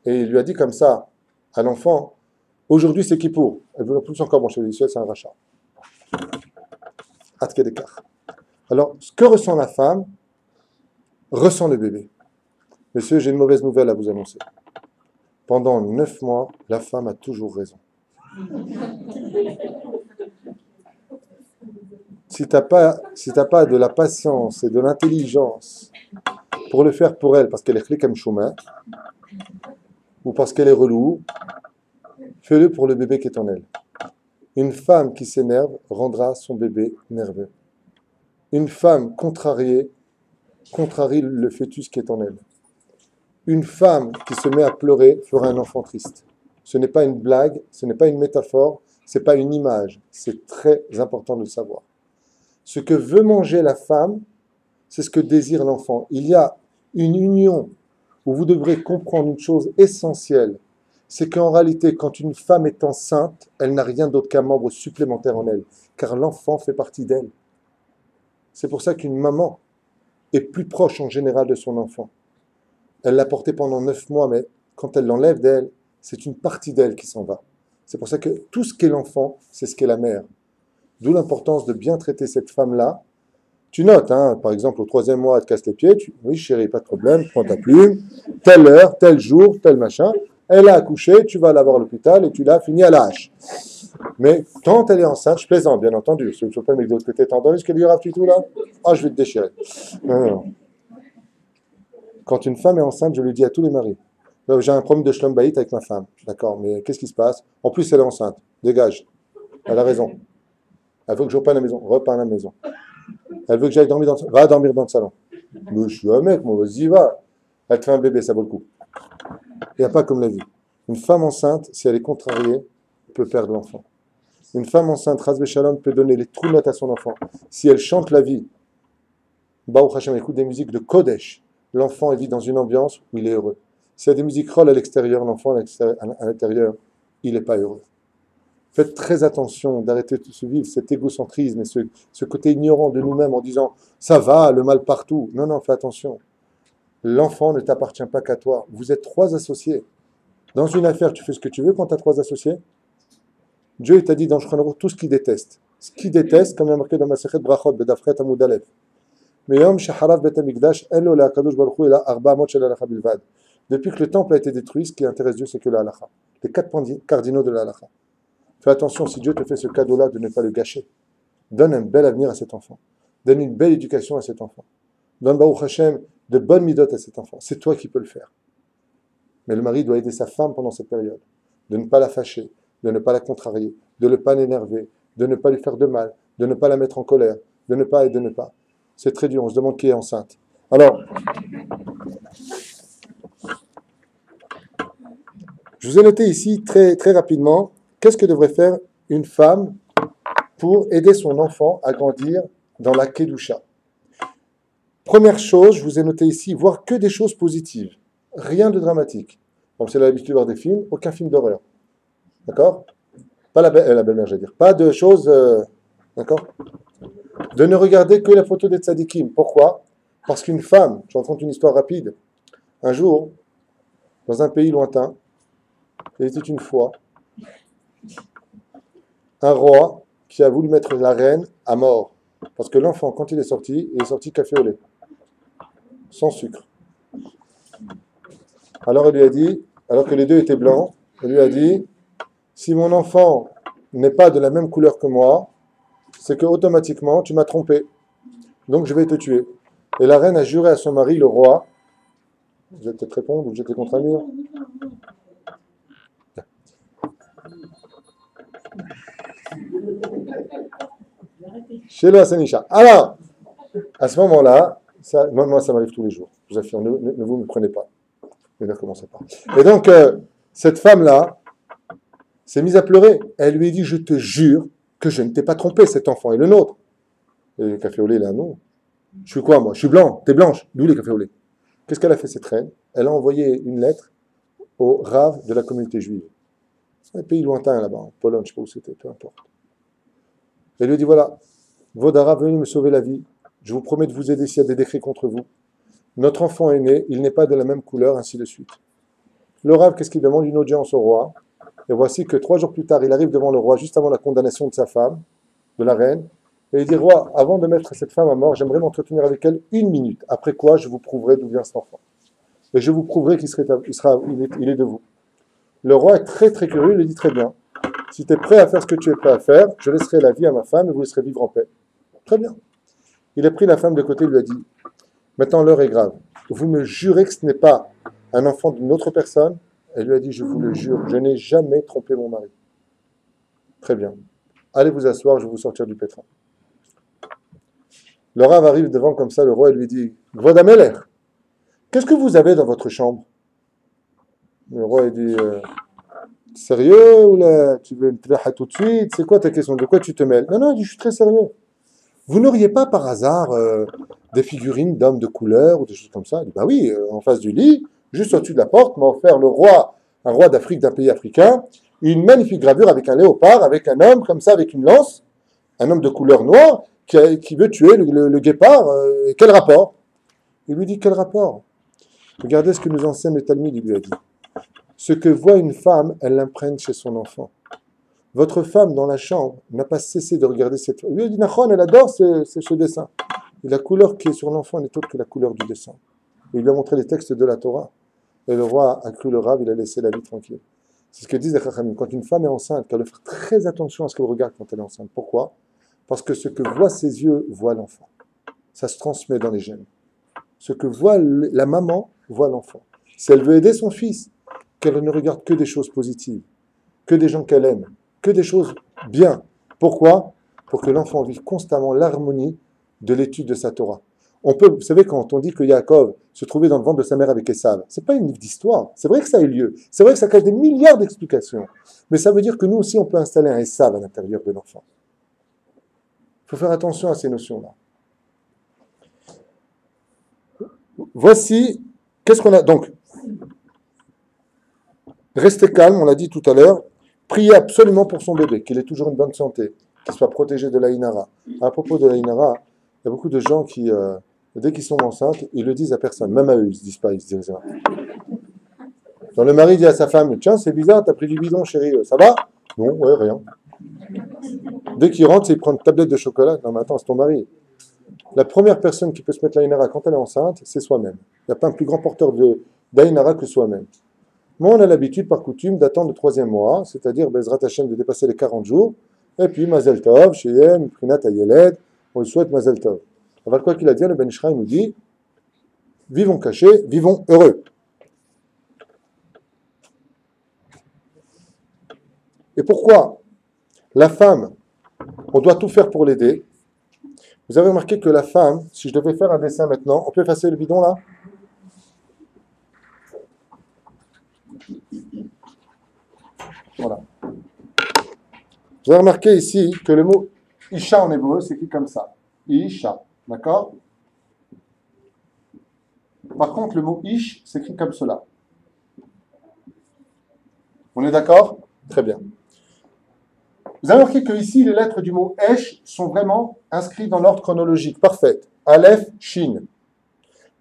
et il lui a dit comme ça à l'enfant aujourd'hui c'est Kippour. Elle veut plus encore manger, c'est un rachat. Atkedekar. Alors, ce que ressent la femme, ressent le bébé. Monsieur, j'ai une mauvaise nouvelle à vous annoncer. Pendant 9 mois, la femme a toujours raison. Si tu n'as pas de la patience et de l'intelligence pour le faire pour elle, parce qu'elle est clé comme chemin, ou parce qu'elle est relou, fais-le pour le bébé qui est en elle. Une femme qui s'énerve rendra son bébé nerveux. Une femme contrariée contrarie le fœtus qui est en elle. Une femme qui se met à pleurer fera un enfant triste. Ce n'est pas une blague, ce n'est pas une métaphore, ce n'est pas une image. C'est très important de le savoir. Ce que veut manger la femme, c'est ce que désire l'enfant. Il y a une union où vous devrez comprendre une chose essentielle. C'est qu'en réalité, quand une femme est enceinte, elle n'a rien d'autre qu'un membre supplémentaire en elle, car l'enfant fait partie d'elle. C'est pour ça qu'une maman est plus proche en général de son enfant. Elle l'a porté pendant 9 mois, mais quand elle l'enlève d'elle, c'est une partie d'elle qui s'en va. C'est pour ça que tout ce qu'est l'enfant, c'est ce qu'est la mère. D'où l'importance de bien traiter cette femme-là. Tu notes, hein, par exemple, au 3e mois, elle te casse les pieds. Oui, chérie, pas de problème, prends ta plume. Telle heure, tel jour, tel machin. Elle a accouché, tu vas la voir à l'hôpital et tu l'as fini à la hache. Mais quand elle est enceinte, je plaisante, bien entendu. Je ne veux pas mettre de l'autre côté. T'as entendu ce qu'elle dit, Rav Tutou, là? Ah, je vais te déchirer. Non. Quand une femme est enceinte, je lui dis à tous les maris, j'ai un problème de shlom bayit avec ma femme. D'accord, mais qu'est-ce qui se passe? En plus, elle est enceinte. Dégage. Elle a raison. Elle veut que je reprenne à la maison. Repars à la maison. Elle veut que j'aille dormir dans le salon. Va dormir dans le salon. Mais je suis un mec, moi, vas-y, va. Elle te fait un bébé, ça vaut le coup. Il n'y a pas comme la vie. Une femme enceinte, si elle est contrariée, peut perdre l'enfant. Une femme enceinte, Ras Shalom, peut donner les trous notes à son enfant. Si elle chante la vie, Baruch Hashem, écoute des musiques de Kodesh, l'enfant vit dans une ambiance où il est heureux. S'il y a des musiques roll à l'extérieur, l'enfant à l'intérieur, il n'est pas heureux. Faites très attention d'arrêter de se vivre cet égocentrisme et ce côté ignorant de nous-mêmes en disant « ça va, le mal partout ». Non, non, fais attention. L'enfant ne t'appartient pas qu'à toi. Vous êtes 3 associés. Dans une affaire, tu fais ce que tu veux quand tu as 3 associés. Dieu t'a dit dans Shulchan Aruch tout ce qu'il déteste. Ce qu'il déteste, comme il y a marqué dans Masechet Brachot, Bedafret Amud Aleph. Depuis que le temple a été détruit, ce qui intéresse Dieu, c'est que la halakha. Les 4 points cardinaux de la halakha. Fais attention, si Dieu te fait ce cadeau-là, de ne pas le gâcher. Donne un bel avenir à cet enfant. Donne une belle éducation à cet enfant. Donne, Baruch Hashem, de bonnes midotes à cet enfant. C'est toi qui peux le faire. Mais le mari doit aider sa femme pendant cette période. De ne pas la fâcher, de ne pas la contrarier, de ne pas l'énerver, de ne pas lui faire de mal, de ne pas la mettre en colère, de ne pas et de ne pas. C'est très dur, on se demande qui est enceinte. Alors, je vous ai noté ici très, très rapidement, qu'est-ce que devrait faire une femme pour aider son enfant à grandir dans la Kedusha. Première chose, je vous ai noté ici, voir que des choses positives, rien de dramatique. Comme c'est l'habitude de voir des films, aucun film d'horreur. D'accord? Pas la belle-mère, j'allais dire. Pas de choses... d'accord? De ne regarder que la photo des tzadikim. Pourquoi? Parce qu'une femme, je raconte une histoire rapide, un jour, dans un pays lointain, il était une fois un roi qui a voulu mettre la reine à mort. Parce que l'enfant, quand il est sorti café au lait, sans sucre. Alors elle lui a dit, alors que les deux étaient blancs, elle lui a dit, si mon enfant n'est pas de la même couleur que moi, c'est que automatiquement tu m'as trompé. Donc je vais te tuer. Et la reine a juré à son mari, le roi, vous allez peut-être répondre, vous jetez contre un mur. Chez le Hassanisha. Alors, à ce moment-là, moi, ça m'arrive tous les jours. Je vous affirme, ne vous me prenez pas. Mais là, comment ça part. Et donc, cette femme-là s'est mise à pleurer. Elle lui a dit, je te jure que je ne t'ai pas trompé, cet enfant est le nôtre. Et le café au lait, là, non. Je suis quoi, moi? Je suis blanc, t'es blanche. D'où les cafés au lait? Qu'est-ce qu'elle a fait, cette reine? Elle a envoyé une lettre au Rav de la communauté juive. C'est un pays lointain, là-bas, en Pologne, je ne sais pas où c'était, peu importe. Elle lui a dit, voilà, Vodara, venez me sauver la vie. Je vous promets de vous aider s'il y a des décrets contre vous. Notre enfant est né, il n'est pas de la même couleur, ainsi de suite. Le Rav, qu'est-ce qu'il demande? Une audience au roi. Et voici que 3 jours plus tard, il arrive devant le roi, juste avant la condamnation de sa femme, de la reine, et il dit, roi, avant de mettre cette femme à mort, j'aimerais m'entretenir avec elle 1 minute. Après quoi, je vous prouverai d'où vient cet enfant. Et je vous prouverai qu'il est de vous. Le roi est très très curieux, il lui dit, très bien. Si tu es prêt à faire ce que tu es prêt à faire, je laisserai la vie à ma femme et vous laisserez vivre en paix. Très bien. Il a pris la femme de côté et lui a dit, maintenant l'heure est grave. Vous me jurez que ce n'est pas un enfant d'une autre personne? Elle lui a dit, je vous le jure, je n'ai jamais trompé mon mari. Très bien. Allez vous asseoir, je vais vous sortir du pétrin. Le Rav arrive devant comme ça, le roi, et lui dit, Gvod Amelech, qu'est-ce que vous avez dans votre chambre? Le roi, il dit, sérieux ou là, tu veux me traiter tout de suite? C'est quoi ta question? De quoi tu te mêles? Non, non, il dit, je suis très sérieux. Vous n'auriez pas par hasard des figurines d'hommes de couleur ou des choses comme ça? Il dit, bah oui, en face du lit, juste au-dessus de la porte, m'a offert le roi, un roi d'Afrique, d'un pays africain, une magnifique gravure avec un léopard, avec un homme comme ça, avec une lance, un homme de couleur noire, qui veut tuer le guépard. Quel rapport? Il lui dit, quel rapport? Regardez ce que nous enseigne le Talmud, il lui a dit. Ce que voit une femme, elle l'imprègne chez son enfant. Votre femme dans la chambre n'a pas cessé de regarder cette femme. Lui, il dit, Nachon, elle adore ce dessin. Et la couleur qui est sur l'enfant n'est autre que la couleur du dessin. Et il lui a montré les textes de la Torah. Et le roi a cru le Rav, il a laissé la vie tranquille. C'est ce que disent les Chachamim. Quand une femme est enceinte, qu'elle doit faire très attention à ce qu'elle regarde quand elle est enceinte. Pourquoi? Parce que ce que voient ses yeux, voit l'enfant. Ça se transmet dans les gènes. Ce que voit la maman, voit l'enfant. Si elle veut aider son fils, qu'elle ne regarde que des choses positives, que des gens qu'elle aime, que des choses bien. Pourquoi? Pour que l'enfant vive constamment l'harmonie de l'étude de sa Torah. Vous savez, quand on dit que Yaakov se trouvait dans le ventre de sa mère avec Esav, c'est pas une livre d'histoire. C'est vrai que ça a eu lieu. C'est vrai que ça cache des milliards d'explications. Mais ça veut dire que nous aussi, on peut installer un Esav à l'intérieur de l'enfant. Il faut faire attention à ces notions-là. Voici, qu'est-ce qu'on a. Donc, restez calme, on l'a dit tout à l'heure. Priez absolument pour son bébé, qu'il ait toujours une bonne santé, qu'il soit protégé de la Inara. À propos de la Inara, il y a beaucoup de gens qui, dès qu'ils sont enceintes, ils le disent à personne. Même à eux, ils ne se disent pas, ils se disent rien. Quand le mari dit à sa femme, tiens, c'est bizarre, t'as pris du bidon, chérie, ça va? Non, ouais, rien. Dès qu'il rentre, il prend une tablette de chocolat. Non, mais attends, c'est ton mari. La première personne qui peut se mettre l'Aïnara quand elle est enceinte, c'est soi-même. Il n'y a pas un plus grand porteur d'Aïnara que soi-même. Moi, on a l'habitude, par coutume, d'attendre le 3e mois, c'est-à-dire Bezrat Hashem de dépasser les 40 jours, et puis Mazel Tov, Sheyem, Prinat Ayeled, on le souhaite Mazel Tov. Alors, quoi qu'il a dit, le Ben Ishraï nous dit, vivons cachés, vivons heureux. Et pourquoi la femme, on doit tout faire pour l'aider? Vous avez remarqué que la femme, si je devais faire un dessin maintenant, on peut effacer le bidon là? Voilà. Vous avez remarqué ici que le mot Isha en hébreu s'écrit comme ça. Isha. D'accord? Par contre, le mot Ish s'écrit comme cela. On est d'accord? Très bien. Vous avez remarqué que ici, les lettres du mot Esh sont vraiment inscrites dans l'ordre chronologique. Parfait. Aleph, Shin.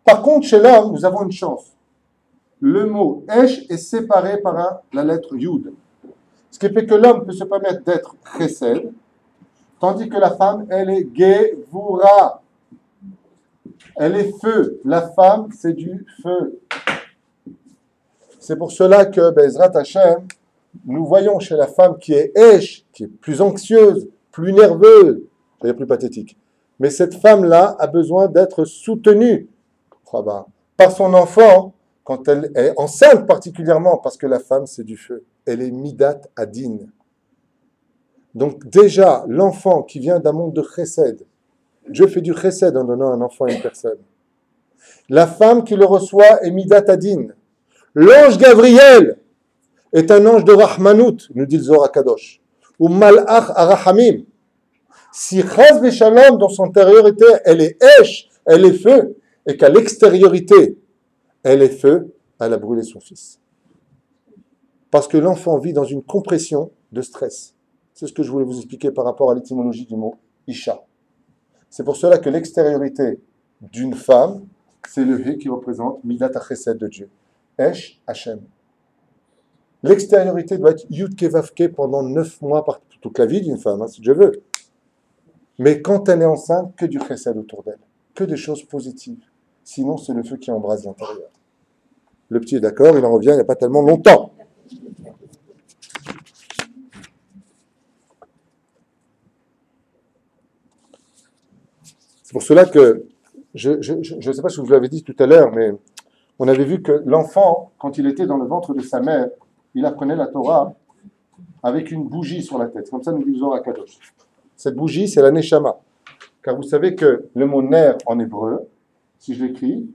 Par contre, chez l'homme, nous avons une chance. Le mot Esh est séparé par la lettre Yud. Ce qui fait que l'homme peut se permettre d'être Chesed Tandis que la femme, elle est Gevura. Elle est feu. La femme, c'est du feu. C'est pour cela que, Bezrat Hashem, nous voyons chez la femme qui est Esh, qui est plus anxieuse, plus nerveuse, c'est-à-dire plus pathétique. Mais cette femme-là a besoin d'être soutenue par son enfant, quand elle est enceinte particulièrement, parce que la femme, c'est du feu. Elle est Midat Adin. Donc déjà, l'enfant qui vient d'un monde de chesed, Dieu fait du chesed en donnant un enfant à une personne. La femme qui le reçoit est Midat Adin. L'ange Gabriel est un ange de Rahmanout, nous dit le Zohar Kadosh. Ou Malach Arahamim. Si Chaz Veshalom, dans son intériorité, elle est Esh, elle est feu, et qu'à l'extériorité, elle est feu, elle a brûlé son fils. Parce que l'enfant vit dans une compression de stress. C'est ce que je voulais vous expliquer par rapport à l'étymologie du mot Isha. C'est pour cela que l'extériorité d'une femme, c'est le He qui représente Midat HaChesed de Dieu. Esh Hashem. L'extériorité doit être Yud Kevavke pendant 9 mois, par toute la vie d'une femme, si Dieu veut. Mais quand elle est enceinte, que du Chesed autour d'elle, que des choses positives. Sinon, c'est le feu qui embrase l'intérieur. Le petit est d'accord, il en revient il n'y a pas tellement longtemps. C'est pour cela que, je ne sais pas si je vous l'avais dit tout à l'heure, mais on avait vu que l'enfant, quand il était dans le ventre de sa mère, il apprenait la Torah avec une bougie sur la tête. Comme ça, nous dit le Zohar Kadosh. Cette bougie, c'est la Neshama. Car vous savez que le mot ner en hébreu, si je l'écris,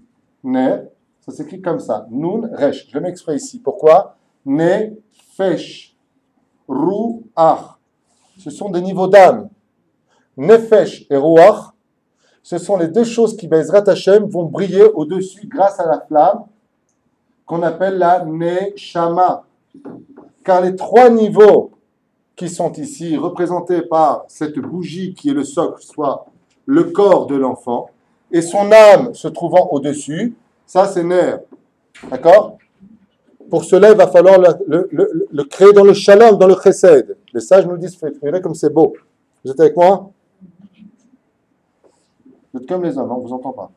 ner, ça s'écrit comme ça. Nun, resh. Je le mets exprès ici. Pourquoi? Nefesh, ruach. Ce sont des niveaux d'âme. Nefesh et ruach, ce sont les deux choses qui, Bezrat Hashem, vont briller au-dessus grâce à la flamme qu'on appelle la Neshama. Car les 3 niveaux qui sont ici représentés par cette bougie qui est le socle, soit le corps de l'enfant, et son âme se trouvant au-dessus, ça c'est ner. D'accord? Pour cela, il va falloir le créer dans le shalom, dans le chesed. Les sages nous disent, regardez comme c'est beau. Vous êtes avec moi? Vous êtes comme les hommes, on ne vous entend pas.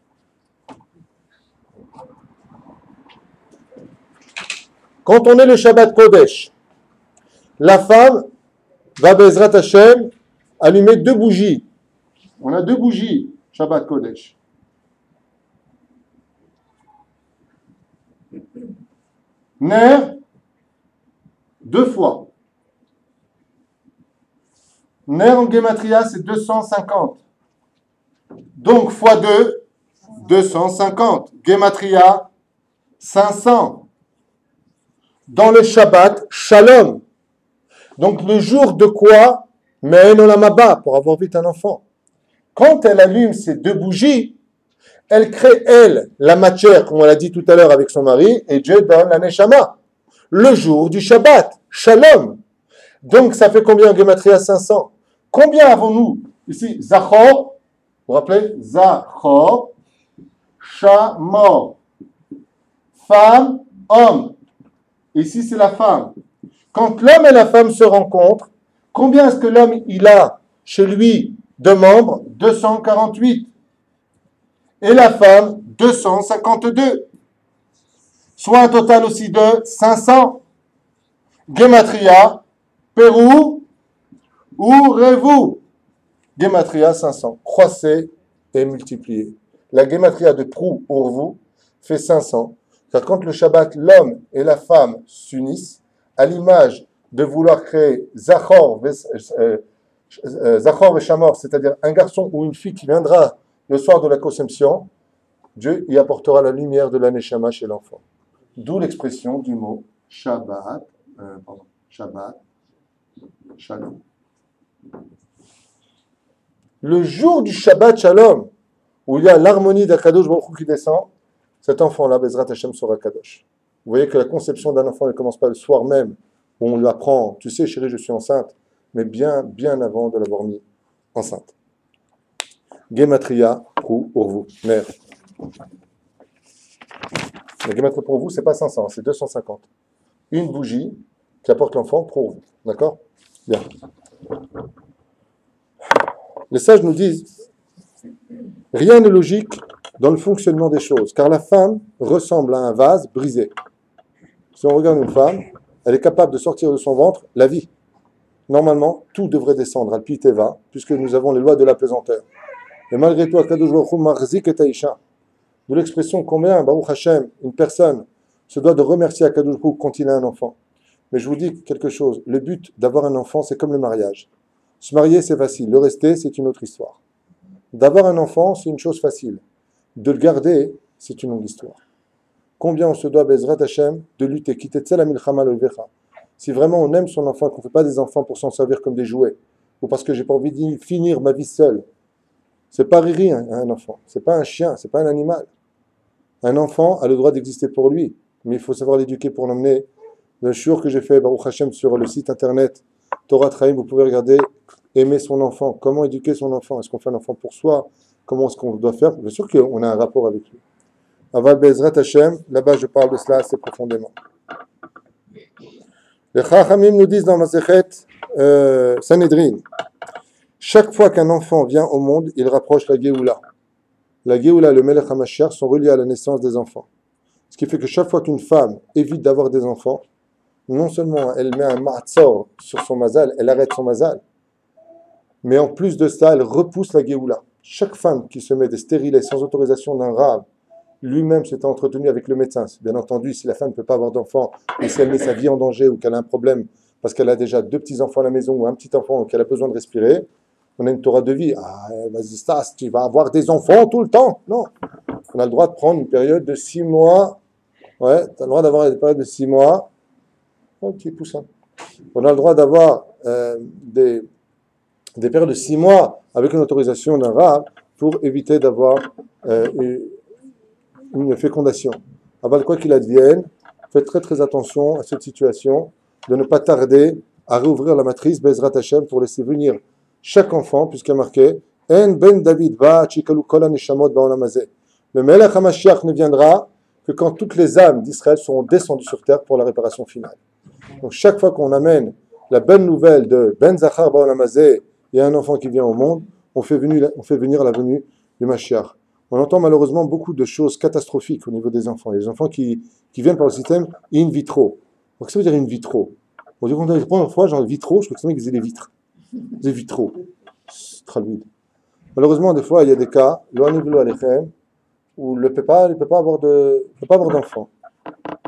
Quand on est le Shabbat Kodesh, la femme va, Bezrat Hashem, allumer 2 bougies. On a 2 bougies, Shabbat Kodesh. Ner, 2 fois. Ner en Gematria, c'est 250. Donc, fois 2, 250. Gematria, 500. Dans le Shabbat, Shalom. Donc, le jour de quoi? Mais Olamaba, pour avoir vite un enfant. Quand elle allume ces 2 bougies, elle crée, elle, la matière, comme on l'a dit tout à l'heure avec son mari, et Dieu donne la Neshama. Le jour du Shabbat, Shalom. Donc, ça fait combien en Gematria? 500. Combien avons-nous ici? Zachor, vous vous rappelez? Zachor, Shamor. Femme, homme. Ici, c'est la femme. Quand l'homme et la femme se rencontrent, combien est-ce que l'homme, il a chez lui de membres? 248. Et la femme, 252. Soit un total aussi de 500. Gematria, Pérou, ou Révou. Gematria 500. Croissez et multipliez. La Gematria de Prou ou Révou fait 500. Car quand le Shabbat, l'homme et la femme s'unissent, à l'image de vouloir créer Zachor et Shamor, c'est-à-dire un garçon ou une fille qui viendra le soir de la conception, Dieu y apportera la lumière de la Neshama chez l'enfant. D'où l'expression du mot Shabbat, Shalom. Le jour du Shabbat Shalom, où il y a l'harmonie d'Akadosh Baruch Hu qui descend, cet enfant-là, Bezrat Hashem, sera Kadosh. Vous voyez que la conception d'un enfant ne commence pas le soir même, où on lui apprend, tu sais chérie, je suis enceinte, mais bien avant de l'avoir mis enceinte. Gematria, Prou, Urvu, mère. La Gematria pour vous, c'est pas 500, c'est 250. Une bougie qui apporte l'enfant pour vous. D'accord? Bien. Les sages nous disent, rien n'est logique dans le fonctionnement des choses, car la femme ressemble à un vase brisé. Si on regarde une femme, elle est capable de sortir de son ventre la vie. Normalement, tout devrait descendre, al-pi teva, puisque nous avons les lois de la pesanteur. Et malgré tout, Akadosh Baruch Hu marzik et aisha. De l'expression combien, Baruch Hashem, une personne se doit de remercier Akadosh Baruch Hu quand il a un enfant. Mais je vous dis quelque chose, le but d'avoir un enfant, c'est comme le mariage. Se marier, c'est facile, le rester, c'est une autre histoire. D'avoir un enfant, c'est une chose facile. De le garder, c'est une longue histoire. Combien on se doit, Bezrat Hashem, de lutter, quitter Tsela Milchama Lovecha. Si vraiment on aime son enfant, qu'on ne fait pas des enfants pour s'en servir comme des jouets, ou parce que j'ai pas envie de finir ma vie seule, c'est pas Riri un enfant, c'est pas un chien, c'est pas un animal. Un enfant a le droit d'exister pour lui, mais il faut savoir l'éduquer pour l'emmener. Le shiur que j'ai fait, Baruch Hashem, sur le site internet Torah Traim, vous pouvez regarder aimer son enfant, comment éduquer son enfant, est-ce qu'on fait un enfant pour soi, comment est-ce qu'on doit faire, bien sûr qu'on a un rapport avec lui. Aval Bezrat Hashem, là-bas je parle de cela assez profondément. Les Chachamim nous disent dans Masechet Sanhedrin, chaque fois qu'un enfant vient au monde, il rapproche la Géoula. La Géoula et le Melech HaMashiach sont reliés à la naissance des enfants. Ce qui fait que chaque fois qu'une femme évite d'avoir des enfants, non seulement elle met un ma'atzor sur son mazal, elle arrête son mazal, mais en plus de ça, elle repousse la Géoula. Chaque femme qui se met des stérilets sans autorisation d'un rave, lui-même s'est entretenu avec le médecin. Bien entendu, si la femme ne peut pas avoir d'enfant, ou si elle met sa vie en danger, ou qu'elle a un problème parce qu'elle a déjà 2 petits-enfants à la maison, ou un petit enfant, ou qu'elle a besoin de respirer, on a une Torah de vie. Ah, vas-y, Stas, tu vas avoir des enfants tout le temps. Non. On a le droit de prendre une période de 6 mois. Ouais, tu as le droit d'avoir une période de 6 mois. Oh, petit poussin. On a le droit d'avoir des périodes de 6 mois avec une autorisation d'un rab pour éviter d'avoir une fécondation. Avant quoi qu'il advienne, faites très très attention à cette situation, de ne pas tarder à réouvrir la matrice Bezrat Hashem pour laisser venir chaque enfant, puisqu'il y a marqué En ben David va chikalu kol haneshamot ba'olam hazeh. Le Melech HaMashiach ne viendra que quand toutes les âmes d'Israël seront descendues sur terre pour la réparation finale. Donc chaque fois qu'on amène la bonne nouvelle de Ben Zachar ba'olam hazeh, il y a un enfant qui vient au monde, on fait venir la venue du Mashiach. On entend malheureusement beaucoup de choses catastrophiques au niveau des enfants. Il y a des enfants qui viennent par le système in vitro. Donc, ça veut dire in vitro. On dit qu'on a la première fois, genre vitro, je crois que c'est vrai qu'ils faisaient des vitres. Des vitraux. C'est très vide. Malheureusement, des fois, il y a des cas, où le papa ne peut pas avoir d'enfant.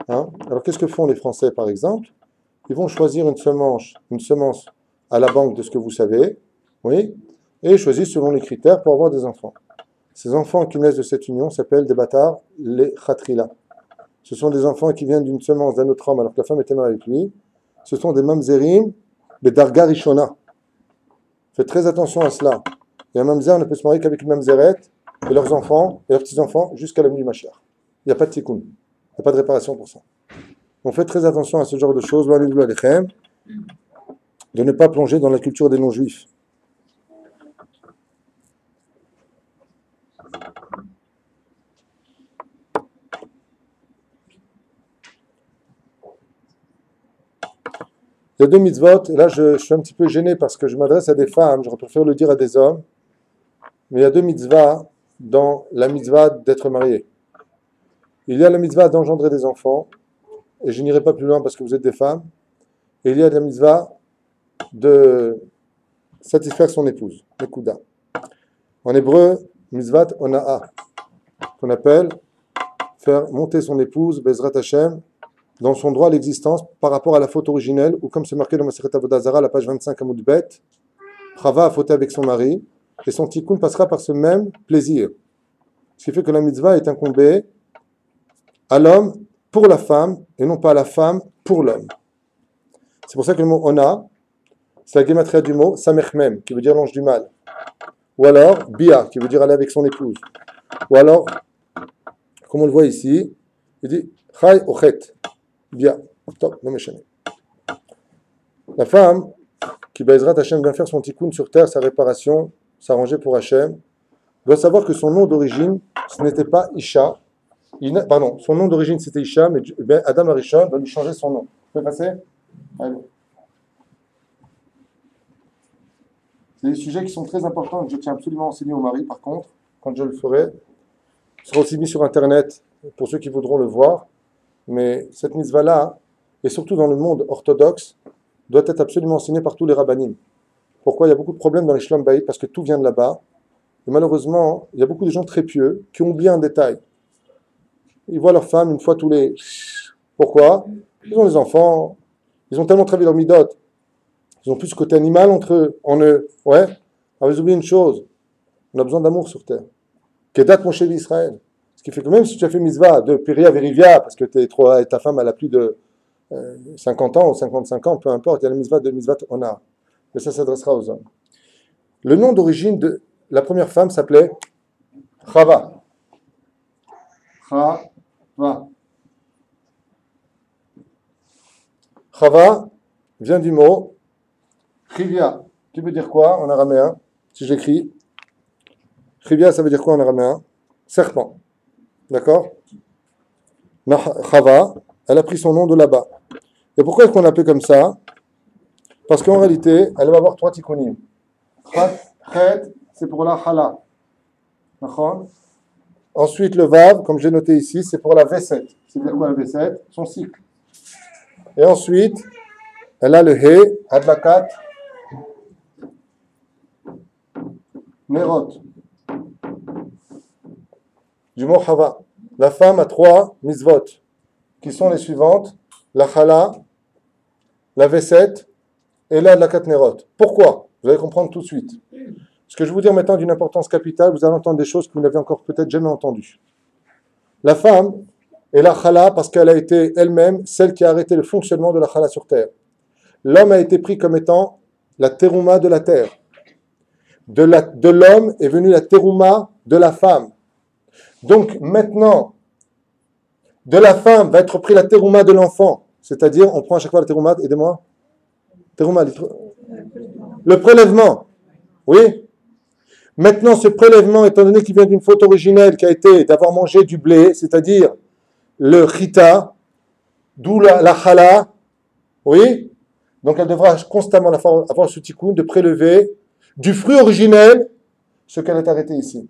Hein? Alors, qu'est-ce que font les Français, par exemple? Ils vont choisir une semence à la banque de ce que vous savez, oui, et choisir selon les critères pour avoir des enfants. Ces enfants qui naissent de cette union s'appellent des bâtards, les khatrila. Ce sont des enfants qui viennent d'une semence d'un autre homme alors que la femme était mariée avec lui. Ce sont des mamzerim, des darga rishona. Faites très attention à cela. Et un mamzer ne peut se marier qu'avec une mamzeret et leurs enfants et leurs petits-enfants jusqu'à la venue du Mashiach. Il n'y a pas de tikkun. Il n'y a pas de réparation pour ça. Donc faites très attention à ce genre de choses, de ne pas plonger dans la culture des non-juifs. Il y a 2 mitzvot, et là je suis un petit peu gêné parce que je m'adresse à des femmes, j'aurais préféré le dire à des hommes, mais il y a 2 mitzvahs dans la mitzvah d'être marié. Il y a la mitzvah d'engendrer des enfants, et je n'irai pas plus loin parce que vous êtes des femmes, et il y a la mitzvah de satisfaire son épouse, nekuda. En hébreu, mitzvat ona'a, qu'on appelle faire monter son épouse, Bezrat Hashem, dans son droit à l'existence par rapport à la faute originelle, ou comme c'est marqué dans Masechet Avodah Zara, la page 25 à Moudbet, Chava a fauté avec son mari, et son tikkun passera par ce même plaisir. Ce qui fait que la mitzvah est incombée à l'homme pour la femme, et non pas à la femme pour l'homme. C'est pour ça que le mot ona, c'est la gématria du mot samechmem, qui veut dire l'ange du mal. Ou alors bia, qui veut dire aller avec son épouse. Ou alors, comme on le voit ici, il dit chai ochet. Bien, top, non méchant. La femme qui Bezrat Hashem vient faire son tikkun sur terre, sa réparation, s'arranger pour Hashem, doit savoir que son nom d'origine, ce n'était pas Isha. Pardon, son nom d'origine c'était Isha, mais Adam Arishon va lui changer son nom. Vous pouvez passer? Allez. C'est des sujets qui sont très importants et que je tiens absolument à enseigner au mari, par contre, quand je le ferai. Ce sera aussi mis sur Internet pour ceux qui voudront le voir. Mais cette mitzvah-là, et surtout dans le monde orthodoxe, doit être absolument enseignée par tous les rabbinim. Pourquoi? Il y a beaucoup de problèmes dans les shlom bayit parce que tout vient de là-bas. Et malheureusement, il y a beaucoup de gens très pieux qui ont oublié un détail. Ils voient leur femme une fois tous les... Pourquoi? Ils ont des enfants, ils ont tellement travaillé leur midot, ils ont plus ce côté animal en eux. Ouais. Alors ils oublient une chose, on a besoin d'amour sur terre. Kedat Moshe d'Israël. Ce qui fait que même si tu as fait mitzvah de Piria Verivia, parce que ta femme elle a plus de 50 ans ou 55 ans, peu importe, il y a la mitzvah de mitzvah Ona. Mais ça s'adressera aux hommes. Le nom d'origine de la première femme s'appelait Chava. Chava. Chava vient du mot Chivia, qui veut dire quoi en araméen? Si j'écris, Chivia, ça veut dire quoi en araméen? Serpent. D'accord? Chava, elle a pris son nom de là-bas. Et pourquoi est-ce qu'on l'appelait comme ça? Parce qu'en réalité, elle va avoir 3 tikkunim. Chet, c'est pour la chala. D'accord? Ensuite, le vav, comme j'ai noté ici, c'est pour la V7. C'est-à-dire quoi la V7? Son cycle. Et ensuite, elle a le he, adlakat, nerot. Du mot Chava. La femme a 3 mitzvot, qui sont les suivantes, la chala, la V7 et la adlakat nerot. Pourquoi? Vous allez comprendre tout de suite. Ce que je vais vous dire maintenant d'une importance capitale, vous allez entendre des choses que vous n'avez encore peut-être jamais entendues. La femme est la chala parce qu'elle a été elle-même celle qui a arrêté le fonctionnement de la chala sur terre. L'homme a été pris comme étant la terouma de la terre. De l'homme est venue la terouma de la femme. Donc maintenant, de la femme va être pris la terouma de l'enfant. C'est-à-dire, on prend à chaque fois la terouma, aidez-moi. Terouma, le prélèvement. Oui. Maintenant, ce prélèvement, étant donné qu'il vient d'une faute originelle qui a été d'avoir mangé du blé, c'est-à-dire le chita, d'où la chala, oui. Donc elle devra constamment avoir ce tikkun de prélever du fruit originel ce qu'elle est arrêtée ici,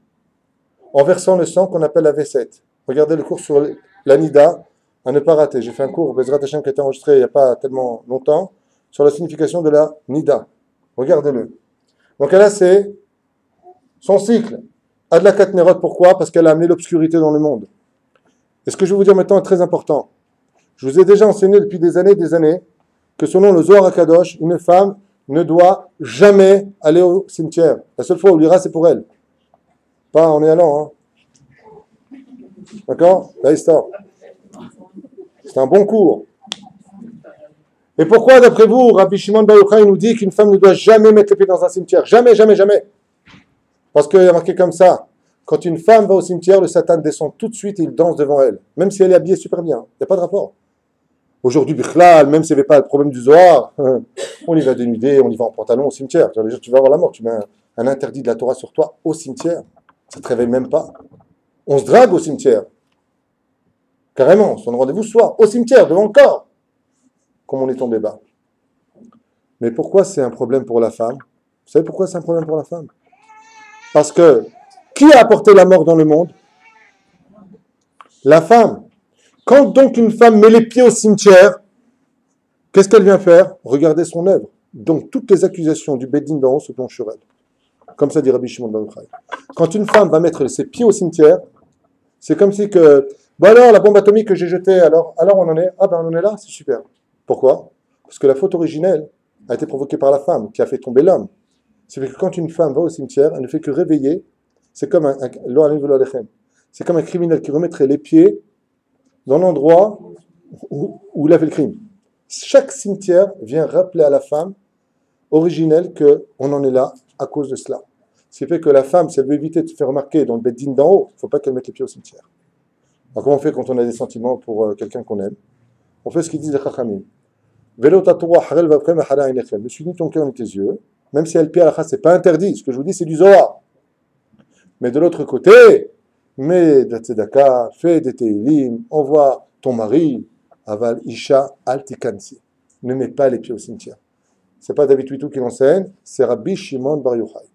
en versant le sang qu'on appelle la V7. Regardez le cours sur la Nida, à ne pas rater. J'ai fait un cours, Bezrat Hashem, qui a été enregistré il n'y a pas tellement longtemps, sur la signification de la Nida. Regardez-le. Donc elle a son cycle. Adlakat Nerot, pourquoi? Parce qu'elle a amené l'obscurité dans le monde. Et ce que je vais vous dire maintenant est très important. Je vous ai déjà enseigné depuis des années, que selon le Zohar HaKadosh, une femme ne doit jamais aller au cimetière. La seule fois où l'ira, c'est pour elle. Pas en y allant. Hein. D'accord? La histoire. C'est un bon cours. Et pourquoi, d'après vous, Rabbi Shimon Bar Yochai nous dit qu'une femme ne doit jamais mettre les pieds dans un cimetière? Jamais, jamais, jamais. Parce qu'il y a marqué comme ça. Quand une femme va au cimetière, le Satan descend tout de suite et il danse devant elle. Même si elle est habillée super bien. Il n'y a pas de rapport. Aujourd'hui, Bichlal, même s'il n'y avait pas le problème du Zohar, on y va dénudé, on y va en pantalon au cimetière. Tu vas avoir la mort. Tu mets un interdit de la Torah sur toi au cimetière. Ça ne te réveille même pas. On se drague au cimetière. Carrément, son rendez-vous ce soir, au cimetière, devant le corps. Comme on est tombé bas. Mais pourquoi c'est un problème pour la femme? Vous savez pourquoi c'est un problème pour la femme? Parce que, qui a apporté la mort dans le monde? La femme. Quand donc une femme met les pieds au cimetière, qu'est-ce qu'elle vient faire? Regarder son œuvre. Donc toutes les accusations du Beddin d'en haut se penchent sur elle. Comme ça dit Rabbi Shimon Bar Yochai. Quand une femme va mettre ses pieds au cimetière, c'est comme si que, bon alors la bombe atomique que j'ai jetée, alors on en est, on en est là, c'est super. Pourquoi? Parce que la faute originelle a été provoquée par la femme qui a fait tomber l'homme. C'est que quand une femme va au cimetière, elle ne fait que réveiller. C'est comme c'est comme un criminel qui remettrait les pieds dans l'endroit où il a fait le crime. Chaque cimetière vient rappeler à la femme originelle qu'on en est là à cause de cela. Ce qui fait que la femme, si elle veut éviter de se faire remarquer dans le beddin d'en haut, il ne faut pas qu'elle mette les pieds au cimetière. Alors comment on fait quand on a des sentiments pour quelqu'un qu'on aime? On fait ce qu'ils disent les chachamim. Ne suis ni ton cœur ni tes yeux, même si elle pied à la chasse, ce n'est pas interdit. Ce que je vous dis, c'est du Zohar. Mais de l'autre côté, mets de la tzedaka, fais des teilim, envoie ton mari, aval isha altikansi. Ne mets pas les pieds au cimetière. c'est pas David Huitou qui l'enseigne, c'est Rabbi Shimon Bar Yochai.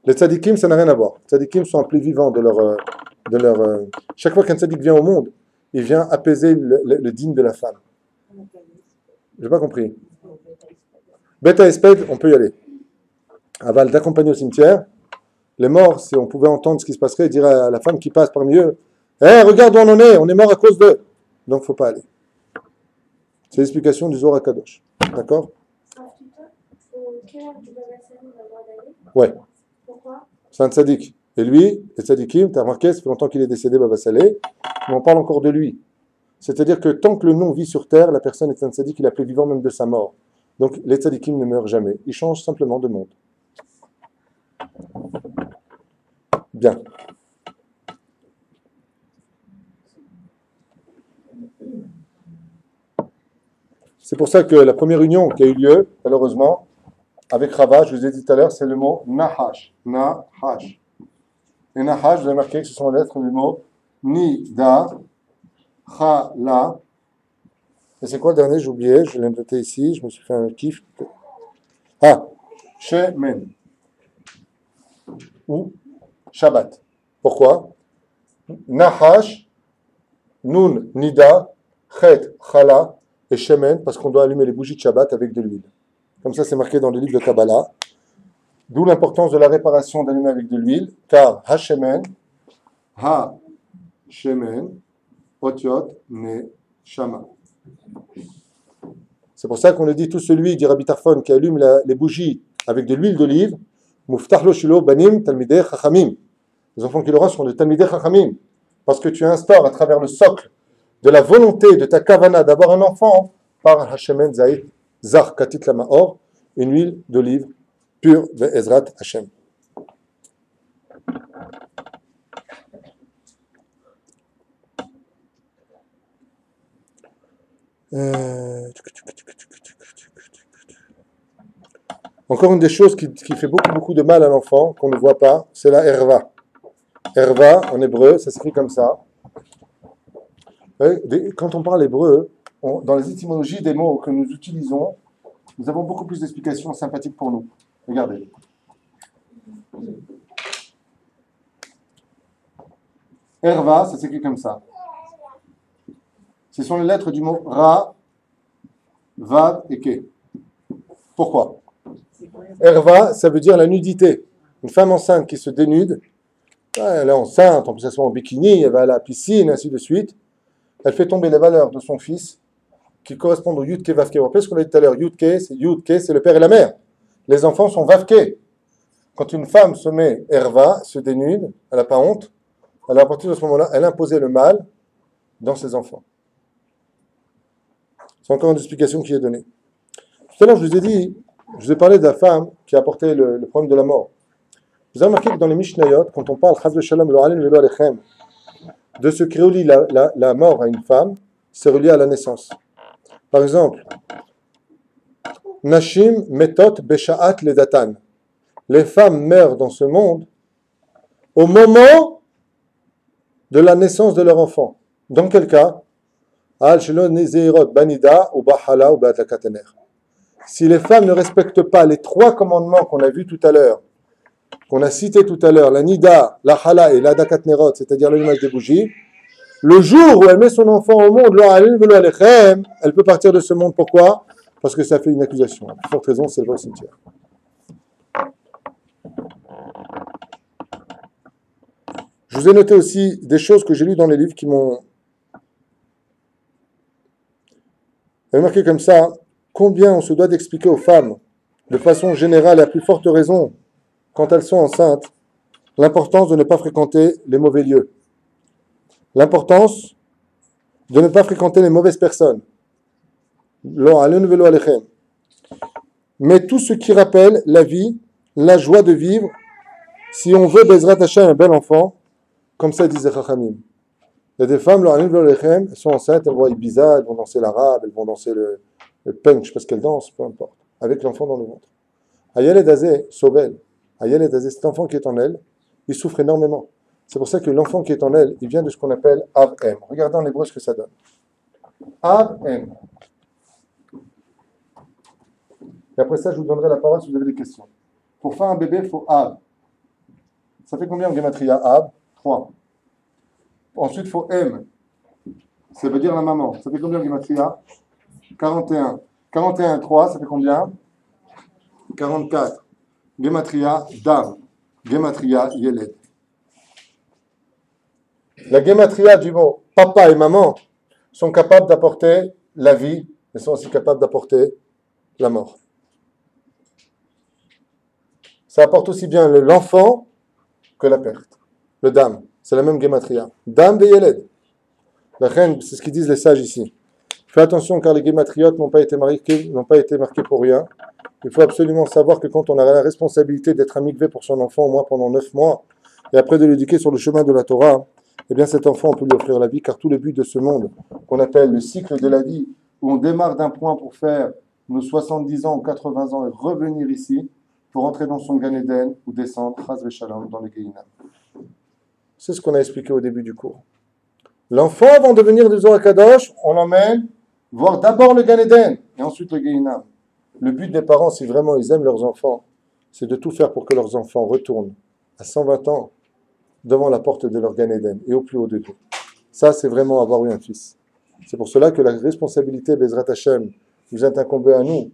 Les tzadikim, ça n'a rien à voir. Les tzadikim sont appelés vivants chaque fois qu'un tzadik vient au monde, il vient apaiser le dîne de la femme. J'ai pas compris. Beta Esped, on peut y aller. Aval, d'accompagner au cimetière, les morts, si on pouvait entendre ce qui se passerait, dire à la femme qui passe parmi eux, regarde où on est mort à cause d'eux. Donc, faut pas aller. C'est l'explication du Zohar HaKadosh. D'accord? Ouais. Pourquoi? C'est un tzaddik. Et lui, les tzaddikim, tu as remarqué, ça fait longtemps qu'il est décédé, Baba Saleh, mais on parle encore de lui. C'est-à-dire que tant que le nom vit sur terre, la personne est un tzaddik, il est appelé vivant même de sa mort. Donc les tzaddikim ne meurent jamais. Ils changent simplement de monde. Bien. C'est pour ça que la première union qui a eu lieu, malheureusement, avec Rava, je vous ai dit tout à l'heure, c'est le mot Nahash. Nahash. Et Nahash, vous avez remarqué que ce sont les lettres du mot Nida, Chala. Et c'est quoi le dernier? J'ai oublié, je l'ai noté ici, je me suis fait un kiff. Shemen. Ou Shabbat. Pourquoi? Nahash, Nun, Nida, Chet, Chala et Shemen, parce qu'on doit allumer les bougies de Shabbat avec de l'huile. Comme ça, c'est marqué dans les livres de Kabbalah. D'où l'importance de la réparation d'allumer avec de l'huile, car Ha-Shemen, Otiot, Ne, Shama. C'est pour ça qu'on le dit, tout celui, dit Rabbi Tarfon, qui allume les bougies avec de l'huile d'olive, Muftah lo shilo banim talmidei chachamim. Les enfants qu'il aura seront des talmidei chachamim. Parce que tu instaures à travers le socle de la volonté de ta kavana d'avoir un enfant par Ha-Shemen Zahit Zar Katit Lamaor, une huile d'olive pure de Ezrat Hashem. Encore une des choses qui fait beaucoup de mal à l'enfant, qu'on ne voit pas, c'est la herva. Herva, en hébreu, ça s'écrit comme ça. Quand on parle hébreu, dans les étymologies des mots que nous utilisons, nous avons beaucoup plus d'explications sympathiques pour nous. Regardez. Herva, ça s'écrit comme ça. Ce sont les lettres du mot Ra, Vav et Ke. Pourquoi? Herva, ça veut dire la nudité. Une femme enceinte qui se dénude, elle est enceinte, en plus elle se met en bikini, elle va à la piscine, ainsi de suite. Elle fait tomber les valeurs de son fils qui correspondent au Yud-Ke, Vav-Ke. Vous rappelez ce qu'on a dit tout à l'heure, Yud-Ke, c'est le père et la mère. Les enfants sont Vav-Ke. Quand une femme se met Herva, se dénude, elle n'a pas honte, alors à partir de ce moment-là, elle imposait le mal dans ses enfants. C'est encore une explication qui est donnée. Tout à l'heure, je vous ai parlé de la femme qui a apporté le problème de la mort. Vous avez remarqué que dans les Mishnayot, quand on parle Chaz v'Shalom lo alem velo alechem, de ce qui relie la mort à une femme, c'est relié à la naissance. Par exemple, Nashim metot besha'at ledatan. Les femmes meurent dans ce monde au moment de la naissance de leur enfant. Dans quel cas? Al shelo nezeirot banida ou bahala ou ba'atakatener. Si les femmes ne respectent pas les 3 commandements qu'on a vus tout à l'heure, qu'on a cités tout à l'heure, la nida, la hala et la dakatnerot, c'est-à-dire l'allumage des bougies, le jour où elle met son enfant au monde, elle peut partir de ce monde. Pourquoi? Parce que ça fait une accusation. Pour forte raison, c'est le vrai cimetière. Je vous ai noté aussi des choses que j'ai lues dans les livres qui m'ont... Vous avez marqué comme ça, combien on se doit d'expliquer aux femmes, de façon générale et à plus forte raison, quand elles sont enceintes, l'importance de ne pas fréquenter les mauvais lieux. L'importance de ne pas fréquenter les mauvaises personnes. Mais tout ce qui rappelle la vie, la joie de vivre, si on veut Bezrat Hashem un bel enfant, comme ça disait Chachamim. Il y a des femmes, elles sont enceintes, elles vont à Ibiza, elles vont danser l'arabe, elles vont danser le punk, je ne sais pas ce qu'elles dansent, peu importe, avec l'enfant dans le ventre. Ayel Azé, Sobel, Ayel Azé, cet enfant qui est en elle, il souffre énormément. C'est pour ça que l'enfant qui est en elle, il vient de ce qu'on appelle Av-Em. Regardez en hébreu ce que ça donne. Av-Em. Et après ça, je vous donnerai la parole si vous avez des questions. Pour faire un bébé, il faut Ab. Ça fait combien en Gematria Ab? 3. Ensuite, il faut M. Ça veut dire la maman. Ça fait combien en Gematria? 41. 41, 3, ça fait combien? 44. Gematria Dam. Gematria Yeled. La Gematria du mot papa et maman sont capables d'apporter la vie, mais sont aussi capables d'apporter la mort. Ça apporte aussi bien l'enfant que la perte. Le dam, c'est la même Gematria. Dam de Yeled. La reine, c'est ce qu'ils disent les sages ici. Fais attention car les Gematriotes n'ont pas été marqués pour rien. Il faut absolument savoir que quand on a la responsabilité d'être un mikvé pour son enfant, au moins pendant 9 mois, et après de l'éduquer sur le chemin de la Torah, eh bien cet enfant, on peut lui offrir la vie, car tout le but de ce monde, qu'on appelle le cycle de la vie, où on démarre d'un point pour faire nos 70 ans ou 80 ans et revenir ici, pour entrer dans son Gan Eden ou descendre, Chas v'Shalom, dans le Gehinam. C'est ce qu'on a expliqué au début du cours. L'enfant, avant de venir du Zohar Kadosh, on l'emmène voir d'abord le Gan Eden et ensuite le Gehinam. Le but des parents, si vraiment ils aiment leurs enfants, c'est de tout faire pour que leurs enfants retournent à 120 ans devant la porte de leur Gan Eden et au plus haut de tout. Ça, c'est vraiment avoir eu un fils. C'est pour cela que la responsabilité, Bezrat Hashem, nous est incombée à nous,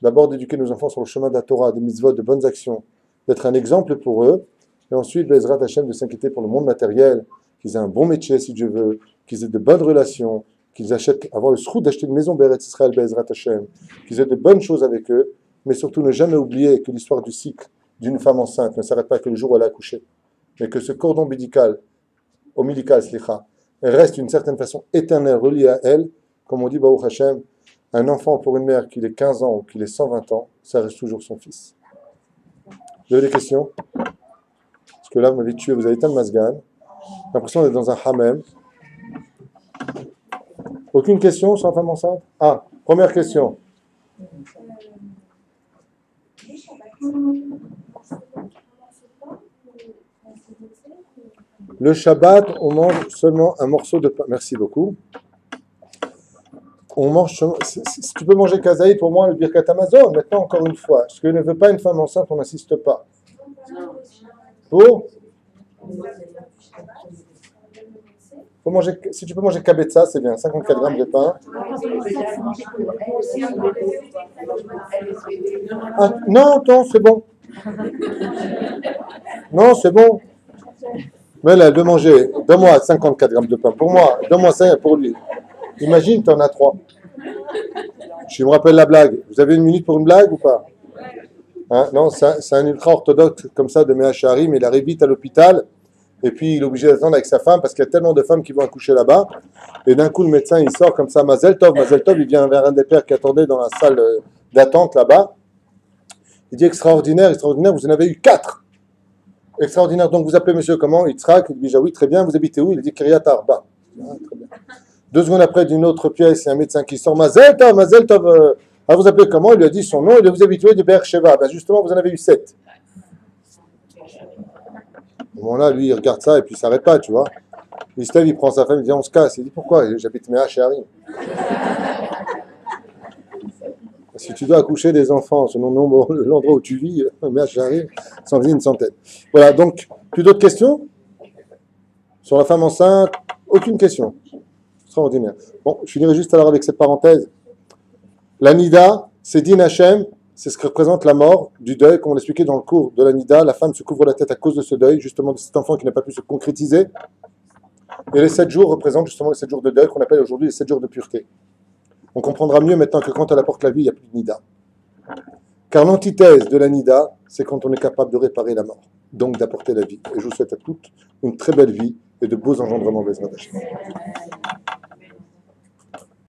d'abord d'éduquer nos enfants sur le chemin de la Torah, des mitzvot, de bonnes actions, d'être un exemple pour eux, et ensuite, Bezrat Hashem, de s'inquiéter pour le monde matériel, qu'ils aient un bon métier, si Dieu veut, qu'ils aient de bonnes relations, qu'ils achètent, avoir le sroud d'acheter une maison Beretz Israël, Bezrat Hashem, qu'ils aient de bonnes choses avec eux, mais surtout ne jamais oublier que l'histoire du cycle d'une femme enceinte ne s'arrête pas que le jour où elle a accouché, mais que ce cordon ombilical, reste d'une certaine façon éternel, relié à elle, comme on dit, Baruch Hashem, un enfant pour une mère qu'il ait 15 ans ou qu'il ait 120 ans, ça reste toujours son fils. Vous avez des questions? Parce que là, vous m'avez tué, vous avez éteint le masgan. J'ai l'impression d'être dans un hammam. Aucune question sur la femme enceinte? Ah, première question. Le Shabbat, on mange seulement un morceau de pain. Merci beaucoup. On mange seulement... Si tu peux manger kazaï, pour moi, le Birkat Hamazon. Maintenant, encore une fois, ce que ne veut pas une femme enceinte, on n'insiste pas. Pour faut manger, si tu peux manger kabetza, c'est bien, 54 grammes de pain. Ah, non, c'est bon. Non, c'est bon. Mais là, elle veut manger, donne-moi 54 grammes de pain. Pour moi, donne-moi 5 pour lui. Imagine, tu en as 3. Je me rappelle la blague. Vous avez une minute pour une blague ou pas? Hein? Non, c'est un ultra-orthodoxe comme ça de Mehacharim, mais il arrive vite à l'hôpital. Et puis, il est obligé d'attendre avec sa femme parce qu'il y a tellement de femmes qui vont accoucher là-bas. Et d'un coup, le médecin, il sort comme ça, Mazel Tov, il vient vers un des pères qui attendait dans la salle d'attente là-bas. Il dit extraordinaire, vous en avez eu 4. Extraordinaire. Donc, vous appelez monsieur comment? Yitzhak. Il dit, oui, très bien, vous habitez où? Il dit, Kiryat Arba. Ah, très bien. 2 secondes après, d'une autre pièce, il y a un médecin qui sort, Mazel Tov. Vous appelez comment? Il lui a dit son nom, il dit, vous habitez de Be'er Sheva. Ben, justement, vous en avez eu 7. À ce moment-là, lui, il regarde ça et puis il ne s'arrête pas, tu vois. Il prend sa femme, il dit, on se casse. Il dit, pourquoi? J'habite Méa chez Harim. Si tu dois accoucher des enfants, selon l'endroit où tu vis, Méa chez Harim, c'en faisait une centaine. Voilà, donc, plus d'autres questions? Sur la femme enceinte, aucune question. Extraordinaire. Bon, je finirai juste alors avec cette parenthèse. La Nida, c'est Din Hashem, c'est ce que représente la mort du deuil, comme on l'expliquait dans le cours de la Nida. La femme se couvre la tête à cause de ce deuil, justement de cet enfant qui n'a pas pu se concrétiser. Et les 7 jours représentent justement les 7 jours de deuil qu'on appelle aujourd'hui les 7 jours de pureté. On comprendra mieux maintenant que quand elle apporte la vie, il n'y a plus de Nida. Car l'antithèse de la Nida, c'est quand on est capable de réparer la mort, donc d'apporter la vie. Et je vous souhaite à toutes une très belle vie et de beaux engendrements.